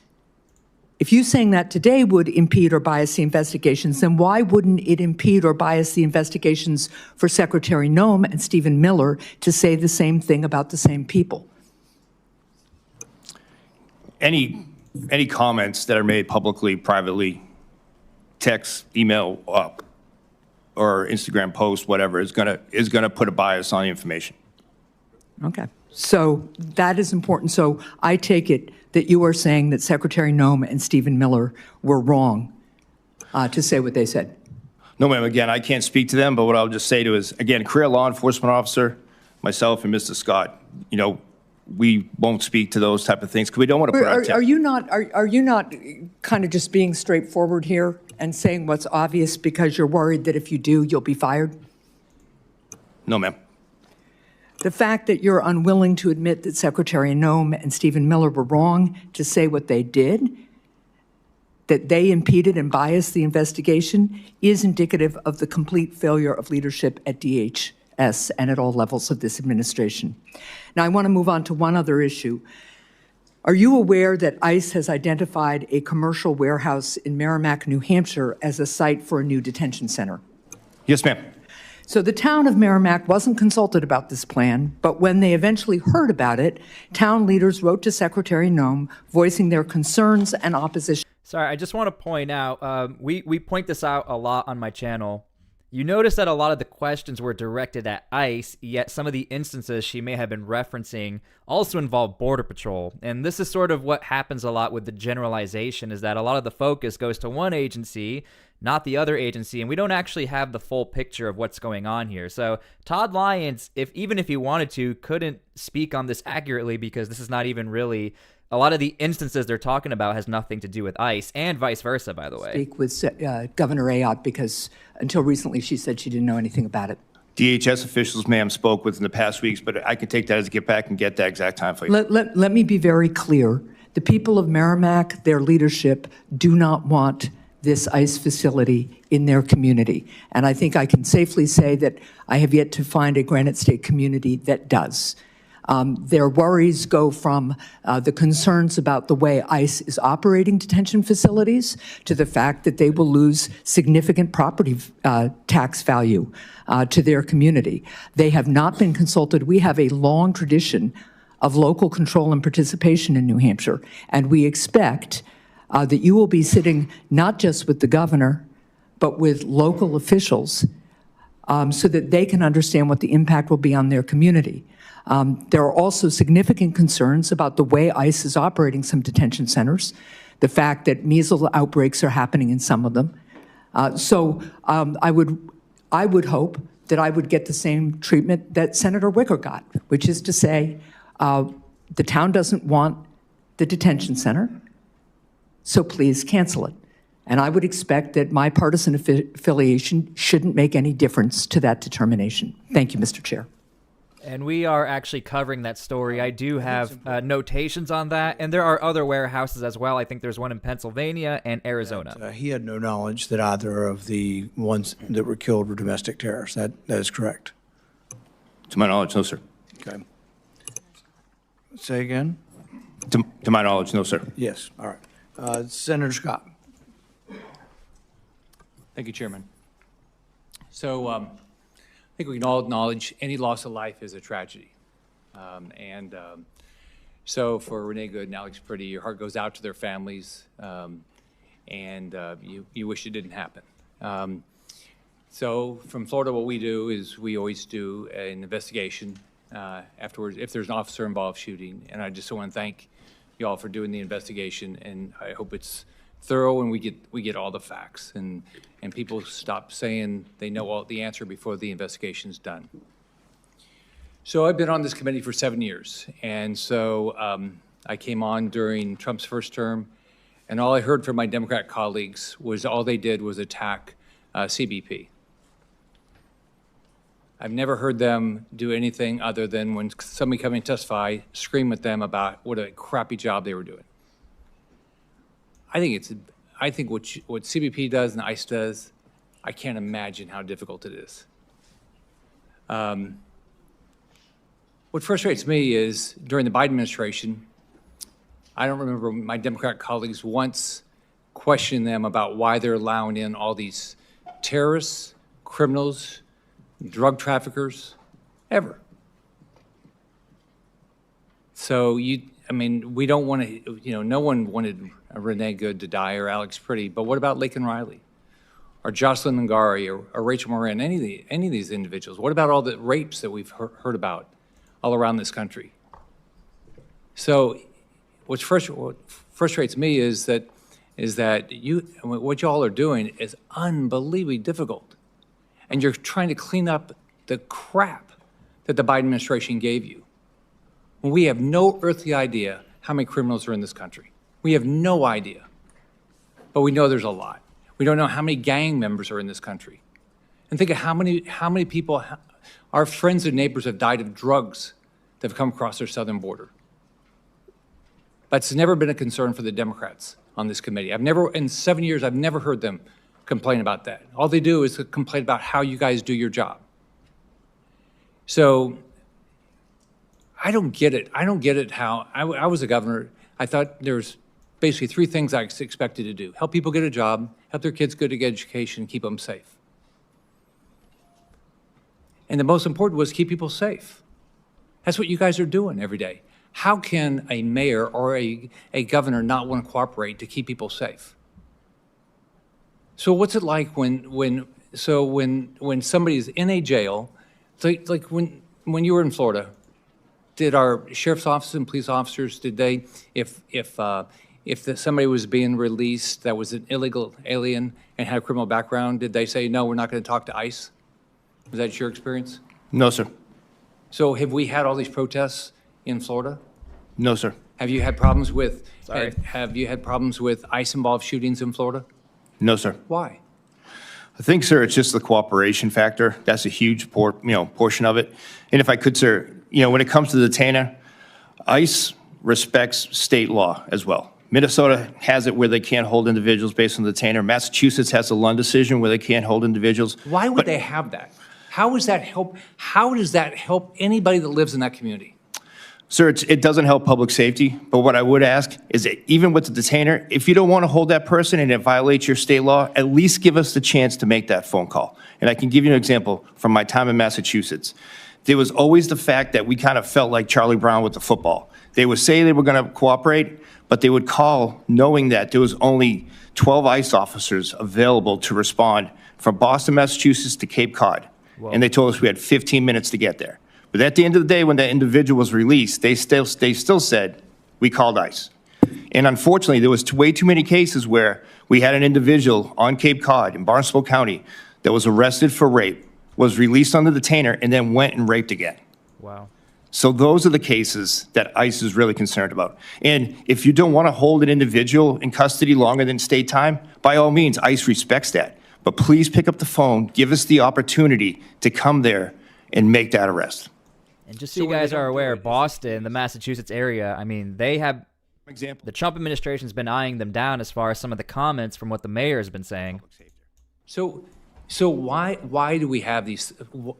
if you saying that today would impede or bias the investigations, then why wouldn't it impede or bias the investigations for Secretary Noem and Stephen Miller to say the same thing about the same people?
Any comments that are made publicly, privately, text, email, or Instagram post, whatever, is gonna put a bias on the information.
Okay. So that is important. So I take it that you are saying that Secretary Noem and Stephen Miller were wrong to say what they said.
No, ma'am. Again, I can't speak to them, but what I'll just say to is, again, career law enforcement officer, myself and Mr. Scott, we won't speak to those type of things because we don't want to put our.
Are you not kind of just being straightforward here and saying what's obvious because you're worried that if you do, you'll be fired?
No, ma'am.
The fact that you're unwilling to admit that Secretary Noem and Stephen Miller were wrong to say what they did, that they impeded and biased the investigation, is indicative of the complete failure of leadership at DHS and at all levels of this administration. Now, I want to move on to one other issue. Are you aware that ICE has identified a commercial warehouse in Merrimack, New Hampshire as a site for a new detention center?
Yes, ma'am.
So the town of Merrimack wasn't consulted about this plan, but when they eventually heard about it, town leaders wrote to Secretary Noem voicing their concerns and opposition.
Sorry, I just want to point out, we point this out a lot on my channel. You notice that a lot of the questions were directed at ICE, yet some of the instances she may have been referencing also involve Border Patrol. And this is sort of what happens a lot with the generalization, is that a lot of the focus goes to one agency, not the other agency, and we don't actually have the full picture of what's going on here. So Todd Lyons, even if he wanted to, couldn't speak on this accurately because this is not even really, a lot of the instances they're talking about has nothing to do with ICE, and vice versa, by the way.
Speak with Governor Ayotte because until recently she said she didn't know anything about it.
DHS officials, ma'am, spoke within the past weeks, but I can take that as a get back and get that exact time for you.
Let me be very clear. The people of Merrimack, their leadership, do not want this ICE facility in their community. And I think I can safely say that I have yet to find a Granite State community that does. Their worries go from the concerns about the way ICE is operating detention facilities to the fact that they will lose significant property tax value to their community. They have not been consulted. We have a long tradition of local control and participation in New Hampshire, and we expect that you will be sitting not just with the governor, but with local officials so that they can understand what the impact will be on their community. There are also significant concerns about the way ICE is operating some detention centers, the fact that measles outbreaks are happening in some of them. So I would I would hope that I would get the same treatment that Senator Wicker got, which is to say, the town doesn't want the detention center, so please cancel it. And I would expect that my partisan affiliation shouldn't make any difference to that determination. Thank you, Mr. Chair.
And we are actually covering that story. I do have notations on that, and there are other warehouses as well. I think there's one in Pennsylvania and Arizona.
He had no knowledge that either of the ones that were killed were domestic terrorists. That is correct.
To my knowledge, no, sir.
Okay. Say again?
To my knowledge, no, sir.
Yes, all right. Senator Scott.
Thank you, Chairman. So I think we can all acknowledge any loss of life is a tragedy. So for Renee Good and Alex Pretty, your heart goes out to their families, and you wish it didn't happen. So from Florida, what we do is we always do an investigation afterwards if there's an officer-involved shooting, and I just want to thank you all for doing the investigation, and I hope it's thorough and we get all the facts, and people stop saying they know all the answer before the investigation's done. So I've been on this committee for 7 years, and so I came on during Trump's first term, and all I heard from my Democrat colleagues was all they did was attack CBP. I've never heard them do anything other than when somebody coming to testify, scream at them about what a crappy job they were doing. I think what CBP does and ICE does, I can't imagine how difficult it is. What frustrates me is during the Biden administration, I don't remember my Democrat colleagues once questioning them about why they're allowing in all these terrorists, criminals, drug traffickers, ever. So we don't want to, no one wanted Renee Good to die or Alex Pretty, but what about Laken Riley or Jocelyn Ngari or Rachel Moran, any of these individuals? What about all the rapes that we've heard about all around this country? So what frustrates me is that what y'all are doing is unbelievably difficult. And you're trying to clean up the crap that the Biden administration gave you. We have no earthly idea how many criminals are in this country. We have no idea. But we know there's a lot. We don't know how many gang members are in this country. And think of how many people, our friends and neighbors have died of drugs that have come across their southern border. That's never been a concern for the Democrats on this committee. In 7 years, I've never heard them complain about that. All they do is complain about how you guys do your job. So I don't get it. I don't get it how, I was a governor, I thought there's basically three things I expected to do. Help people get a job, help their kids get a good education, keep them safe. And the most important was keep people safe. That's what you guys are doing every day. How can a mayor or a governor not want to cooperate to keep people safe? So what's it like when somebody's in a jail, like when you were in Florida, did our sheriff's office and police officers, did they, if somebody was being released that was an illegal alien and had a criminal background, did they say, no, we're not going to talk to ICE? Was that your experience?
No, sir.
So have we had all these protests in Florida?
No, sir.
Have you had problems with, have you had problems with ICE-involved shootings in Florida?
No, sir.
Why?
I think, sir, it's just the cooperation factor. That's a huge portion of it. And if I could, sir, when it comes to the detainer, ICE respects state law as well. Minnesota has it where they can't hold individuals based on the detainer. Massachusetts has the Lund decision where they can't hold individuals.
Why would they have that? How does that help anybody that lives in that community?
Sir, it doesn't help public safety, but what I would ask is that even with the detainer, if you don't want to hold that person and it violates your state law, at least give us the chance to make that phone call. And I can give you an example from my time in Massachusetts. There was always the fact that we kind of felt like Charlie Brown with the football. They would say they were going to cooperate, but they would call knowing that there was only 12 ICE officers available to respond from Boston, Massachusetts to Cape Cod. Whoa. And they told us we had 15 minutes to get there. But at the end of the day, when that individual was released, they still said, we called ICE. And unfortunately, there was way too many cases where we had an individual on Cape Cod in Barnstable County that was arrested for rape, was released on the detainer, and then went and raped again.
Wow.
So those are the cases that ICE is really concerned about. And if you don't want to hold an individual in custody longer than state time, by all means, ICE respects that. But please pick up the phone, give us the opportunity to come there and make that arrest.
And just so you guys are aware, Boston, the Massachusetts area, I mean, they have,
Example.
the Trump administration's been eyeing them down as far as some of the comments from what the mayor has been saying.
So why do we have these,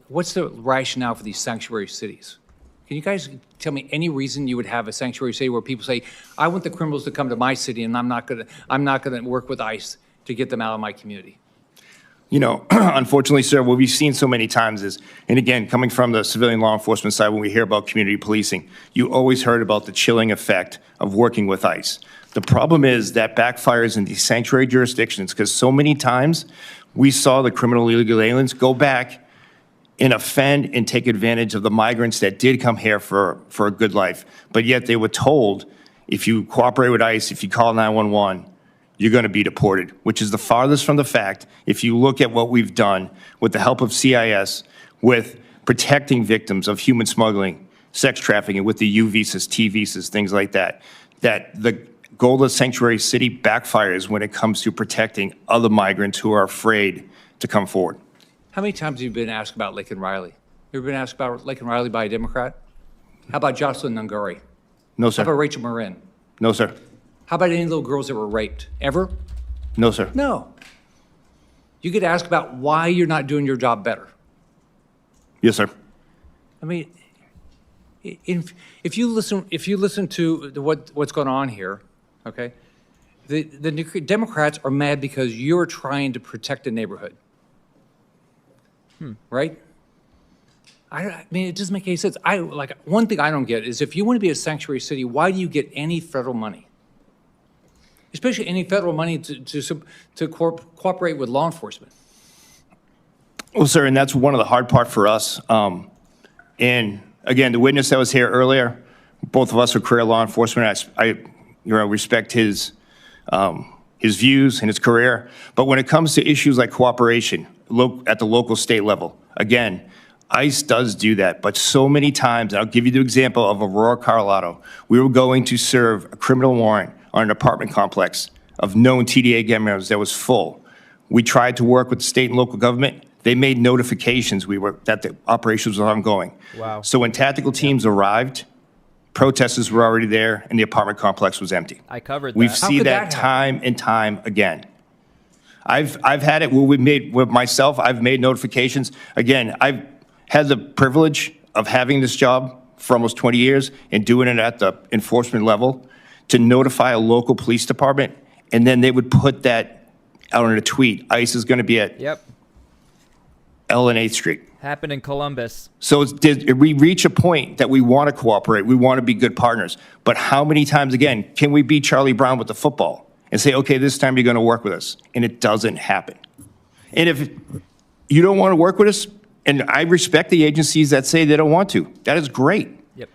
what's the rationale for these sanctuary cities? Can you guys tell me any reason you would have a sanctuary city where people say, I want the criminals to come to my city and I'm not gonna work with ICE to get them out of my community?
You know, unfortunately, sir, what we've seen so many times is, and again, coming from the civilian law enforcement side, when we hear about community policing, you always heard about the chilling effect of working with ICE. The problem is that backfires in these sanctuary jurisdictions because so many times we saw the criminal illegal aliens go back and offend and take advantage of the migrants that did come here for a good life. But yet they were told, if you cooperate with ICE, if you call 911, you're going to be deported, which is the farthest from the fact if you look at what we've done with the help of CIS, with protecting victims of human smuggling, sex trafficking, with the U visas, T visas, things like that, that the goal of Sanctuary City backfires when it comes to protecting other migrants who are afraid to come forward.
How many times have you been asked about Lincoln Riley? You ever been asked about Lincoln Riley by a Democrat? How about Jocelyn Nunguri?
No,
How
sir.
about Rachel Marin?
No, sir.
How about any little girls that were raped? Ever?
No, sir.
No. You get asked about why you're not doing your job better.
Yes, sir.
I mean, if you listen to what's going on here, okay, the Democrats are mad because you're trying to protect the neighborhood, right? I mean, it doesn't make any sense. One thing I don't get is if you want to be a sanctuary city, why do you get any federal money? Especially any federal money to cooperate with law enforcement.
Well, sir, and that's one of the hard part for us. And again, the witness that was here earlier, both of us are career law enforcement. I respect his views and his career. But when it comes to issues like cooperation at the local state level, again, ICE does do that. But so many times, and I'll give you the example of Aurora, Colorado, we were going to serve a criminal warrant on an apartment complex of known TDA gang members that was full. We tried to work with the state and local government. They made notifications that the operations were ongoing.
Wow.
So when tactical teams arrived, protesters were already there and the apartment complex was empty.
I covered that.
We've
How
seen
could
that
that
time and time again. I've had it where I've made notifications. Again, I've had the privilege of having this job for almost 20 years and doing it at the enforcement level to notify a local police department, and then they would put that out on a tweet. ICE is going to be at L and 8th Street.
Happened in Columbus.
So we reach a point that we want to cooperate. We want to be good partners. But how many times, again, can we beat Charlie Brown with the football and say, okay, this time you're going to work with us? And it doesn't happen. And if you don't want to work with us, and I respect the agencies that say they don't want to, that is great.
Yep.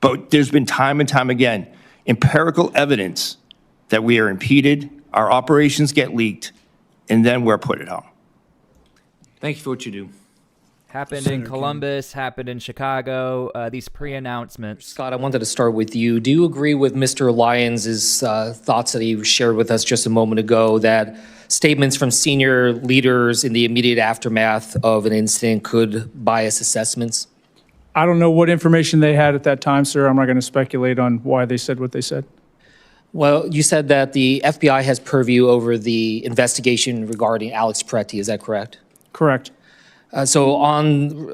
But there's been time and time again, empirical evidence that we are impeded, our operations get leaked, and then we're put at home.
Thank you for what you do.
Happened in Columbus, happened in Chicago, these pre-announcements.
Scott, I wanted to start with you. Do you agree with Mr. Lyons' thoughts that he shared with us just a moment ago that statements from senior leaders in the immediate aftermath of an incident could bias assessments?
I don't know what information they had at that time, sir. I'm not going to speculate on why they said what they said.
Well, you said that the FBI has purview over the investigation regarding Alex Peretti. Is that correct?
Correct.
So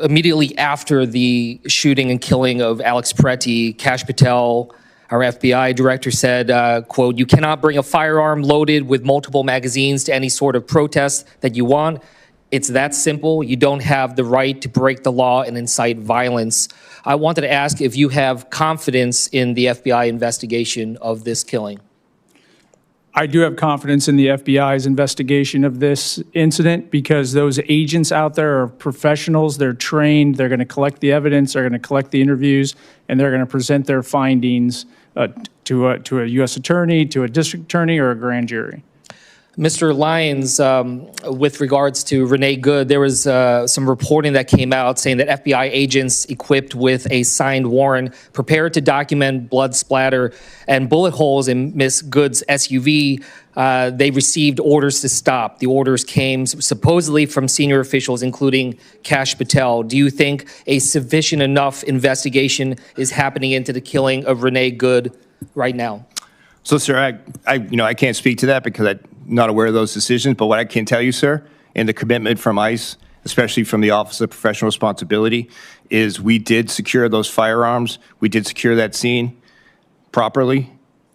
immediately after the shooting and killing of Alex Peretti, Kash Patel, our FBI director, said, quote, "You cannot bring a firearm loaded with multiple magazines to any sort of protest that you want. It's that simple. You don't have the right to break the law and incite violence." I wanted to ask if you have confidence in the FBI investigation of this killing.
I do have confidence in the FBI's investigation of this incident because those agents out there are professionals. They're trained. They're going to collect the evidence. They're going to collect the interviews, and they're going to present their findings to a U.S. attorney, to a district attorney, or a grand jury.
Mr. Lyons, with regards to Renee Good, there was some reporting that came out saying that FBI agents equipped with a signed warrant prepared to document blood splatter and bullet holes in Miss Good's SUV. They received orders to stop. The orders came supposedly from senior officials, including Kash Patel. Do you think a sufficient enough investigation is happening into the killing of Renee Good right now?
So, sir, I can't speak to that because I'm not aware of those decisions. But what I can tell you, sir, and the commitment from ICE, especially from the Office of Professional Responsibility, is we did secure those firearms. We did secure that scene properly,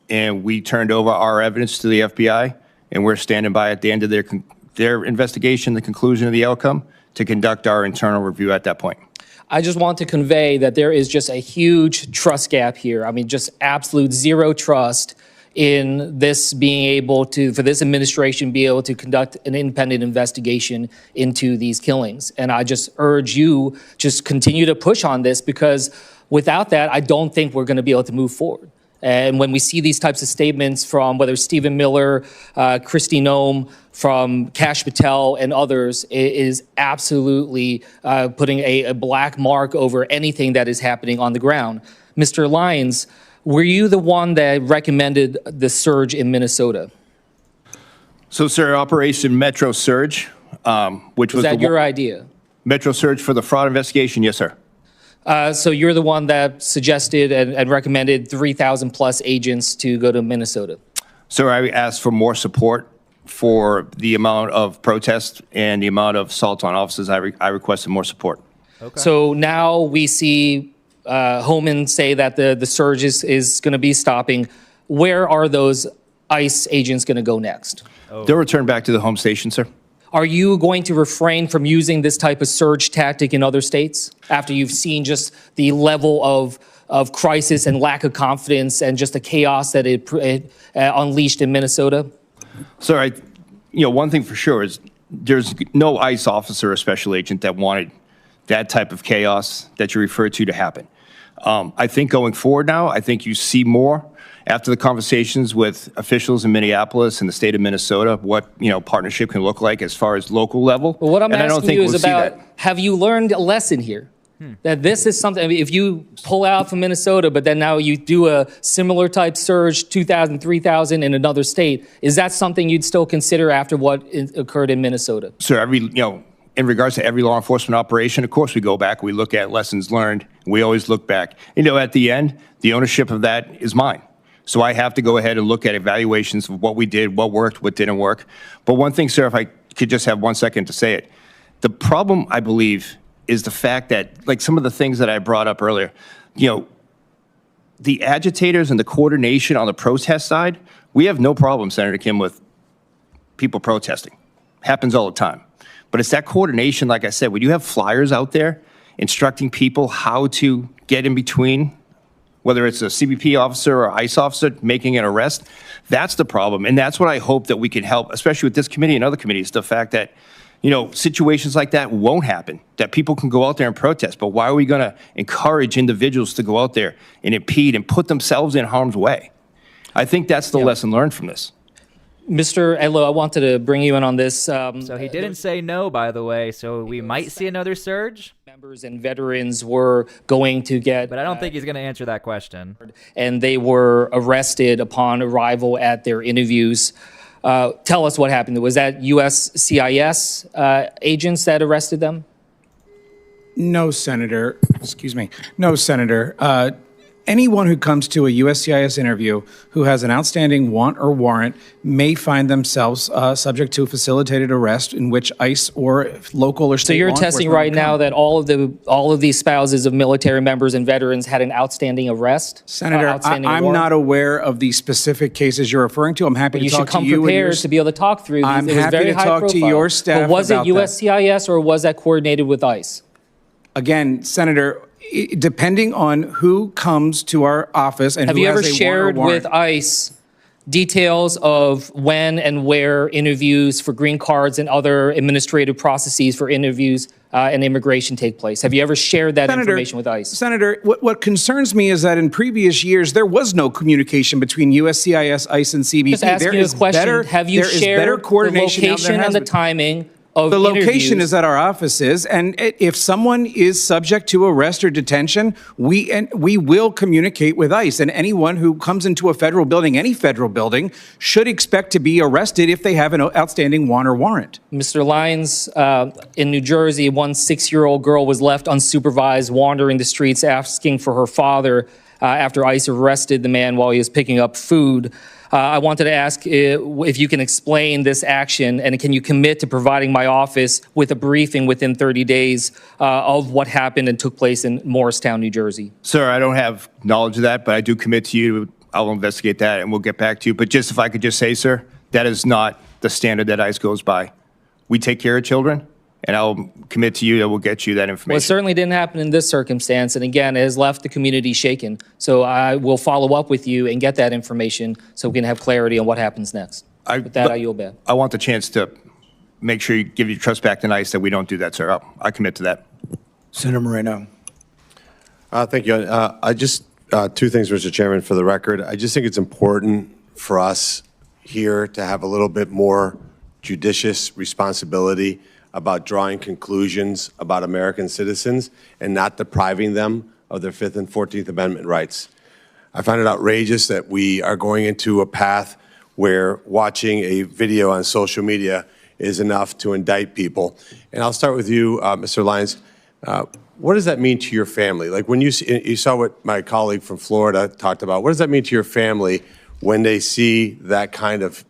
and we turned over our evidence to the FBI, and we're standing by at the end of their investigation, the conclusion of the outcome, to conduct our internal review at that point.
I just want to convey that there is just a huge trust gap here. I mean, just absolute zero trust in this being able to, for this administration, be able to conduct an independent investigation into these killings. And I just urge you, just continue to push on this, because without that, I don't think we're going to be able to move forward. And when we see these types of statements from whether Stephen Miller, Kristi Noem, from Kash Patel and others, it is absolutely putting a black mark over anything that is happening on the ground. Mr. Lyons, were you the one that recommended the surge in Minnesota?
So, sir, Operation Metro Surge, which was
that your idea?
Metro Surge for the fraud investigation, yes, sir.
So you're the one that suggested and recommended 3,000 plus agents to go to Minnesota?
Sir, I asked for more support for the amount of protest and the amount of assaults on officers. I requested more support.
Okay. So now we see Homan say that the surge is going to be stopping. Where are those ICE agents going to go next?
They'll return back to the home station, sir.
Are you going to refrain from using this type of surge tactic in other states after you've seen just the level of crisis and lack of confidence and just the chaos that it unleashed in Minnesota?
Sir, one thing for sure is there's no ICE officer or special agent that wanted that type of chaos that you referred to happen. I think going forward now, I think you see more after the conversations with officials in Minneapolis and the state of Minnesota, what partnership can look like as far as local level.
But what I'm asking you is about, have you learned a lesson here? That this is something, I mean, if you pull out from Minnesota, but then now you do a similar type surge, 2,000, 3,000 in another state, is that something you'd still consider after what occurred in Minnesota?
Sir, in regards to every law enforcement operation, of course we go back, we look at lessons learned, we always look back. At the end, the ownership of that is mine. So I have to go ahead and look at evaluations of what we did, what worked, what didn't work. But one thing, sir, if I could just have 1 second to say it, the problem, I believe, is the fact that, like some of the things that I brought up earlier, the agitators and the coordination on the protest side, we have no problem, Senator Kim, with people protesting. Happens all the time. But it's that coordination, like I said, when you have flyers out there instructing people how to get in between, whether it's a CBP officer or ICE officer making an arrest, that's the problem. And that's what I hope that we can help, especially with this committee and other committees, the fact that, situations like that won't happen, that people can go out there and protest. But why are we going to encourage individuals to go out there and impede and put themselves in harm's way? I think that's the lesson learned from this.
Mr. Edlow, I wanted to bring you in on this.
So he didn't say no, by the way, so we might see another surge?
Members and veterans were going to get...
But I don't think he's going to answer that question.
And they were arrested upon arrival at their interviews. Tell us what happened. Was that USCIS agents that arrested them?
No, Senator. Excuse me. No, Senator. Anyone who comes to a USCIS interview who has an outstanding want or warrant may find themselves subject to a facilitated arrest in which ICE or local or state.
So you're attesting right now that all of these spouses of military members and veterans had an outstanding arrest?
Senator, I'm not aware of the specific cases you're referring to. I'm happy to talk to you.
You should come prepared to be able to talk through these.
I'm happy to talk to your staff.
But was it USCIS or was that coordinated with ICE?
Again, Senator, depending on who comes to our office and
have
who
you
has
ever
a
shared
warrant
with ICE details of when and where interviews for green cards and other administrative processes for interviews and immigration take place? Have you ever shared that information with ICE?
Senator, what concerns me is that in previous years, there was no communication between USCIS, ICE, and CBP.
Just asking you a question. Have you shared the location and the timing of
The location
interviews?
is at our offices, and if someone is subject to arrest or detention, we will communicate with ICE. And anyone who comes into a federal building, any federal building, should expect to be arrested if they have an outstanding want or warrant.
Mr. Lyons, in New Jersey, one 6-year-old girl was left unsupervised, wandering the streets asking for her father after ICE arrested the man while he was picking up food. I wanted to ask if you can explain this action, and can you commit to providing my office with a briefing within 30 days of what happened and took place in Morristown, New Jersey?
Sir, I don't have knowledge of that, but I do commit to you. I'll investigate that, and we'll get back to you. But just if I could just say, sir, that is not the standard that ICE goes by. We take care of children, and I'll commit to you that we'll get you that information.
Well, it certainly didn't happen in this circumstance, and again, it has left the community shaken. So I will follow up with you and get that information so we can have clarity on what happens next. With that, I yield back.
I want the chance to make sure you give your trust back to ICE that we don't do that, sir. I commit to that.
Senator Moreno.
Thank you. I just, two things, Mr. Chairman, for the record. I just think it's important for us here to have a little bit more judicious responsibility about drawing conclusions about American citizens and not depriving them of their 5th and 14th Amendment rights. I find it outrageous that we are going into a path where watching a video on social media is enough to indict people. And I'll start with you, Mr. Lyons. What does that mean to your family? Like when you saw what my colleague from Florida talked about, what does that mean to your family when they see that kind of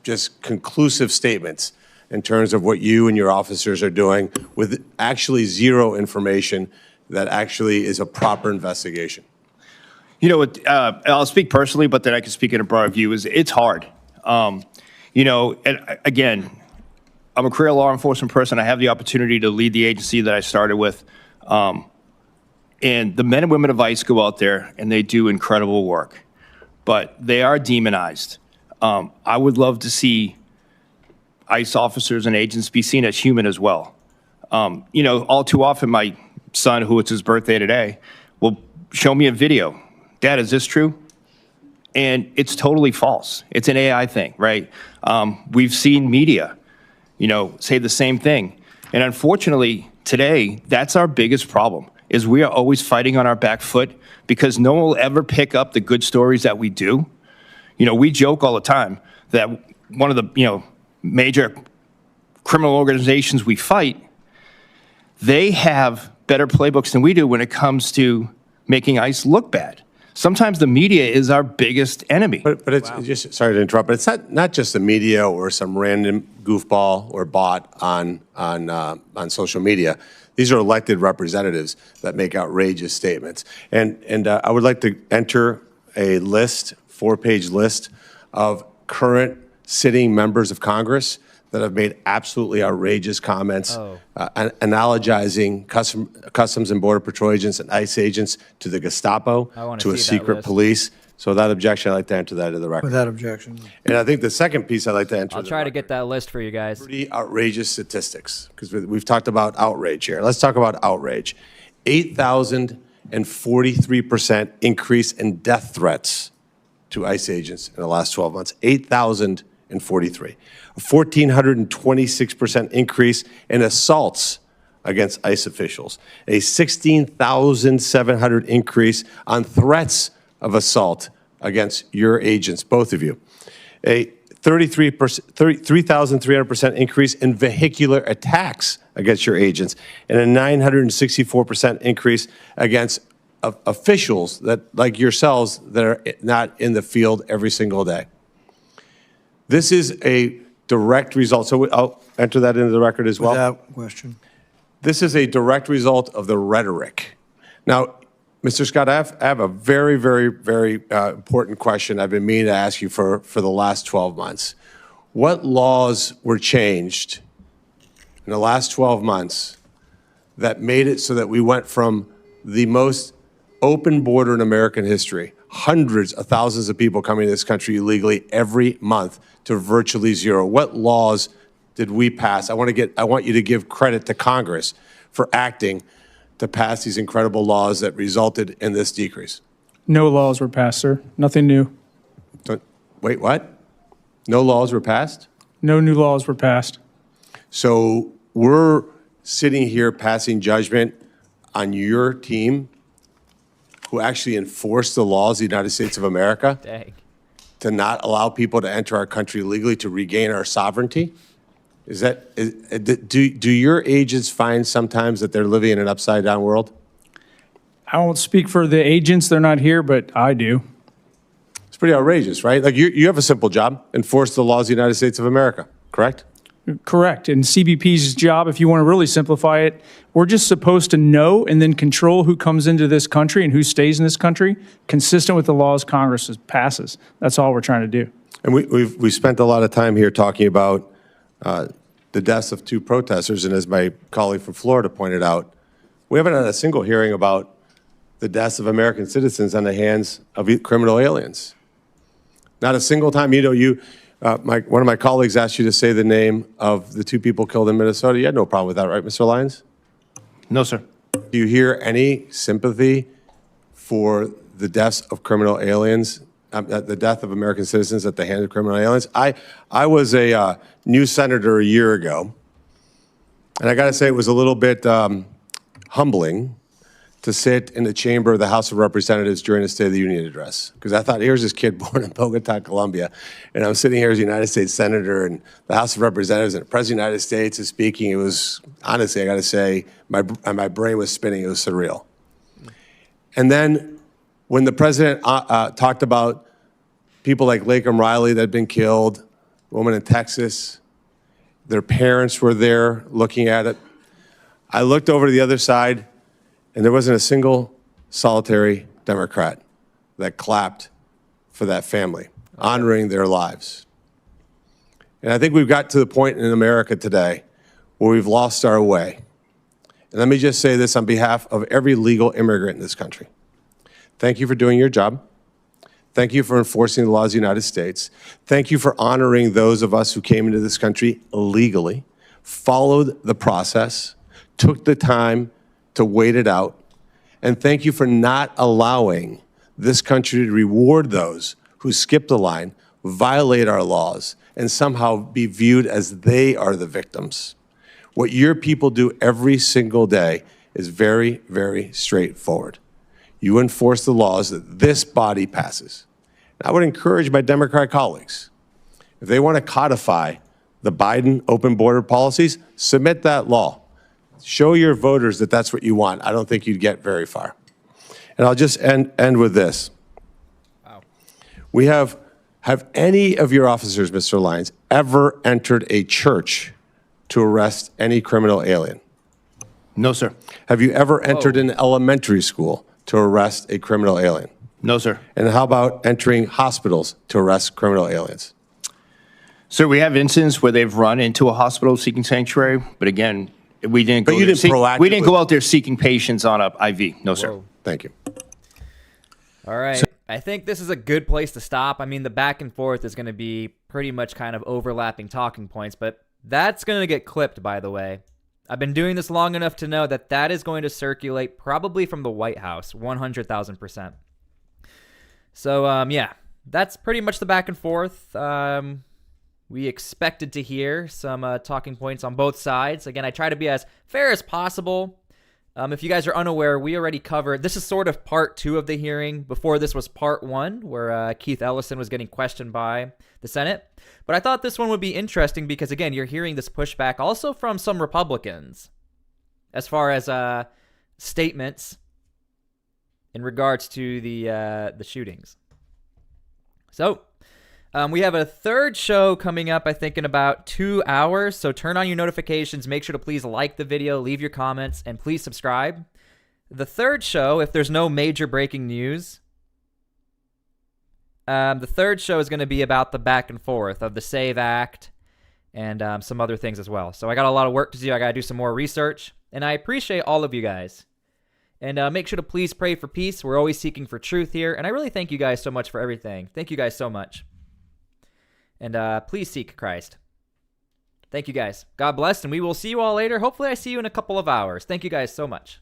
just conclusive statements in terms of what you and your officers are doing with actually zero information that actually is a proper investigation?
You know, I'll speak personally, but then I can speak in a broader view. It's hard. You know, and again, I'm a career law enforcement person. I have the opportunity to lead the agency that I started with. And the men and women of ICE go out there and they do incredible work, but they are demonized. I would love to see ICE officers and agents be seen as human as well. You know, all too often my son, who it's his birthday today, will show me a video. Dad, is this true? And it's totally false. It's an AI thing, right? We've seen media, you know, say the same thing. And unfortunately, today, that's our biggest problem, is we are always fighting on our back foot because no one will ever pick up the good stories that we do. You know, we joke all the time that one of the, you know, major criminal organizations we fight, they have better playbooks than we do when it comes to making ICE look bad. Sometimes the media is our biggest enemy.
But it's just, sorry to interrupt, but it's not just the media or some random goofball or bot on social media. These are elected representatives that make outrageous statements. And I would like to enter a list, 4-page list of current sitting members of Congress that have made absolutely outrageous comments, analogizing Customs and Border Patrol agents and ICE agents to the Gestapo, to a secret police. So without objection, I'd like to enter that into the record.
Without objection.
And I think the second piece I'd like to enter.
I'll try to get that list for you guys.
Pretty outrageous statistics, because we've talked about outrage here. Let's talk about outrage. 8,043% increase in death threats to ICE agents in the last 12 months. 8,043. A 1,426% increase in assaults against ICE officials. A 16,700 increase on threats of assault against your agents, both of you. A 3,300% increase in vehicular attacks against your agents, and a 964% increase against officials that, like yourselves, that are not in the field every single day. This is a direct result. So I'll enter that into the record as well.
Without question.
This is a direct result of the rhetoric. Now, Mr. Scott, I have a very, very, very important question I've been meaning to ask you for the last 12 months. What laws were changed in the last 12 months that made it so that we went from the most open border in American history, hundreds of thousands of people coming to this country illegally every month to virtually zero. What laws did we pass? I want you to give credit to Congress for acting to pass these incredible laws that resulted in this decrease.
No laws were passed, sir. Nothing new.
Wait, what? No laws were passed?
No new laws were passed.
So we're sitting here passing judgment on your team who actually enforced the laws of the United States of America
Dang.
to not allow people to enter our country legally to regain our sovereignty? Do your agents find sometimes that they're living in an upside down world?
I won't speak for the agents. They're not here, but I do.
It's pretty outrageous, right? Like you have a simple job, enforce the laws of the United States of America, correct?
Correct. And CBP's job, if you want to really simplify it, we're just supposed to know and then control who comes into this country and who stays in this country, consistent with the laws Congress passes. That's all we're trying to do.
And we've spent a lot of time here talking about the deaths of 2 protesters, and as my colleague from Florida pointed out, we haven't had a single hearing about the deaths of American citizens on the hands of criminal aliens. Not a single time. You know, one of my colleagues asked you to say the name of the 2 people killed in Minnesota. You had no problem with that, right, Mr. Lyons?
No, sir.
Do you hear any sympathy for the deaths of criminal aliens, the death of American citizens at the hands of criminal aliens? I was a new senator a year ago, and I got to say it was a little bit humbling to sit in the chamber of the House of Representatives during the State of the Union address. Because I thought, here's this kid born in Bogota, Colombia, and I'm sitting here as a United States Senator in the House of Representatives, and the President of the United States is speaking. It was, honestly, I got to say, my brain was spinning. It was surreal. And then when the President talked about people like Lakem Riley that had been killed, a woman in Texas, their parents were there looking at it. I looked over to the other side, and there wasn't a single solitary Democrat that clapped for that family, honoring their lives. And I think we've got to the point in America today where we've lost our way. And let me just say this on behalf of every legal immigrant in this country. Thank you for doing your job. Thank you for enforcing the laws of the United States. Thank you for honoring those of us who came into this country illegally, followed the process, took the time to wait it out, and thank you for not allowing this country to reward those who skip the line, violate our laws, and somehow be viewed as they are the victims. What your people do every single day is very, very straightforward. You enforce the laws that this body passes. And I would encourage my Democrat colleagues, if they want to codify the Biden open border policies, submit that law. Show your voters that that's what you want. I don't think you'd get very far. And I'll just end with this. Wow. We have any of your officers, Mr. Lyons, ever entered a church to arrest any criminal alien?
No, sir.
Have you ever entered an elementary school to arrest a criminal alien?
No, sir.
And how about entering hospitals to arrest criminal aliens?
Sir, we have incidents where they've run into a hospital seeking sanctuary, but again, we didn't go we didn't go out there seeking patients on a IV. No, sir.
Whoa. Thank you.
All right. I think this is a good place to stop. I mean, the back and forth is going to be pretty much kind of overlapping talking points, but that's going to get clipped, by the way. I've been doing this long enough to know that that is going to circulate probably from the White House, 100,000%. So, yeah, that's pretty much the back and forth. We expected to hear some talking points on both sides. Again, I try to be as fair as possible. If you guys are unaware, we already covered, this is sort of part 2 of the hearing. Before this was part 1, where Keith Ellison was getting questioned by the Senate. But I thought this one would be interesting because, again, you're hearing this pushback also from some Republicans as far as statements in regards to the shootings. So, we have a third show coming up, I think, in about 2 hours. So turn on your notifications. Make sure to please like the video, leave your comments, and please subscribe. The third show, if there's no major breaking news, the third show is going to be about the back and forth of the SAVE Act and some other things as well. So I got a lot of work to do. I got to do some more research. And I appreciate all of you guys. And make sure to please pray for peace. We're always seeking for truth here. And I really thank you guys so much for everything. Thank you guys so much. And please seek Christ. Thank you guys. God bless, and we will see you all later. Hopefully I see you in a couple of hours. Thank you guys so much.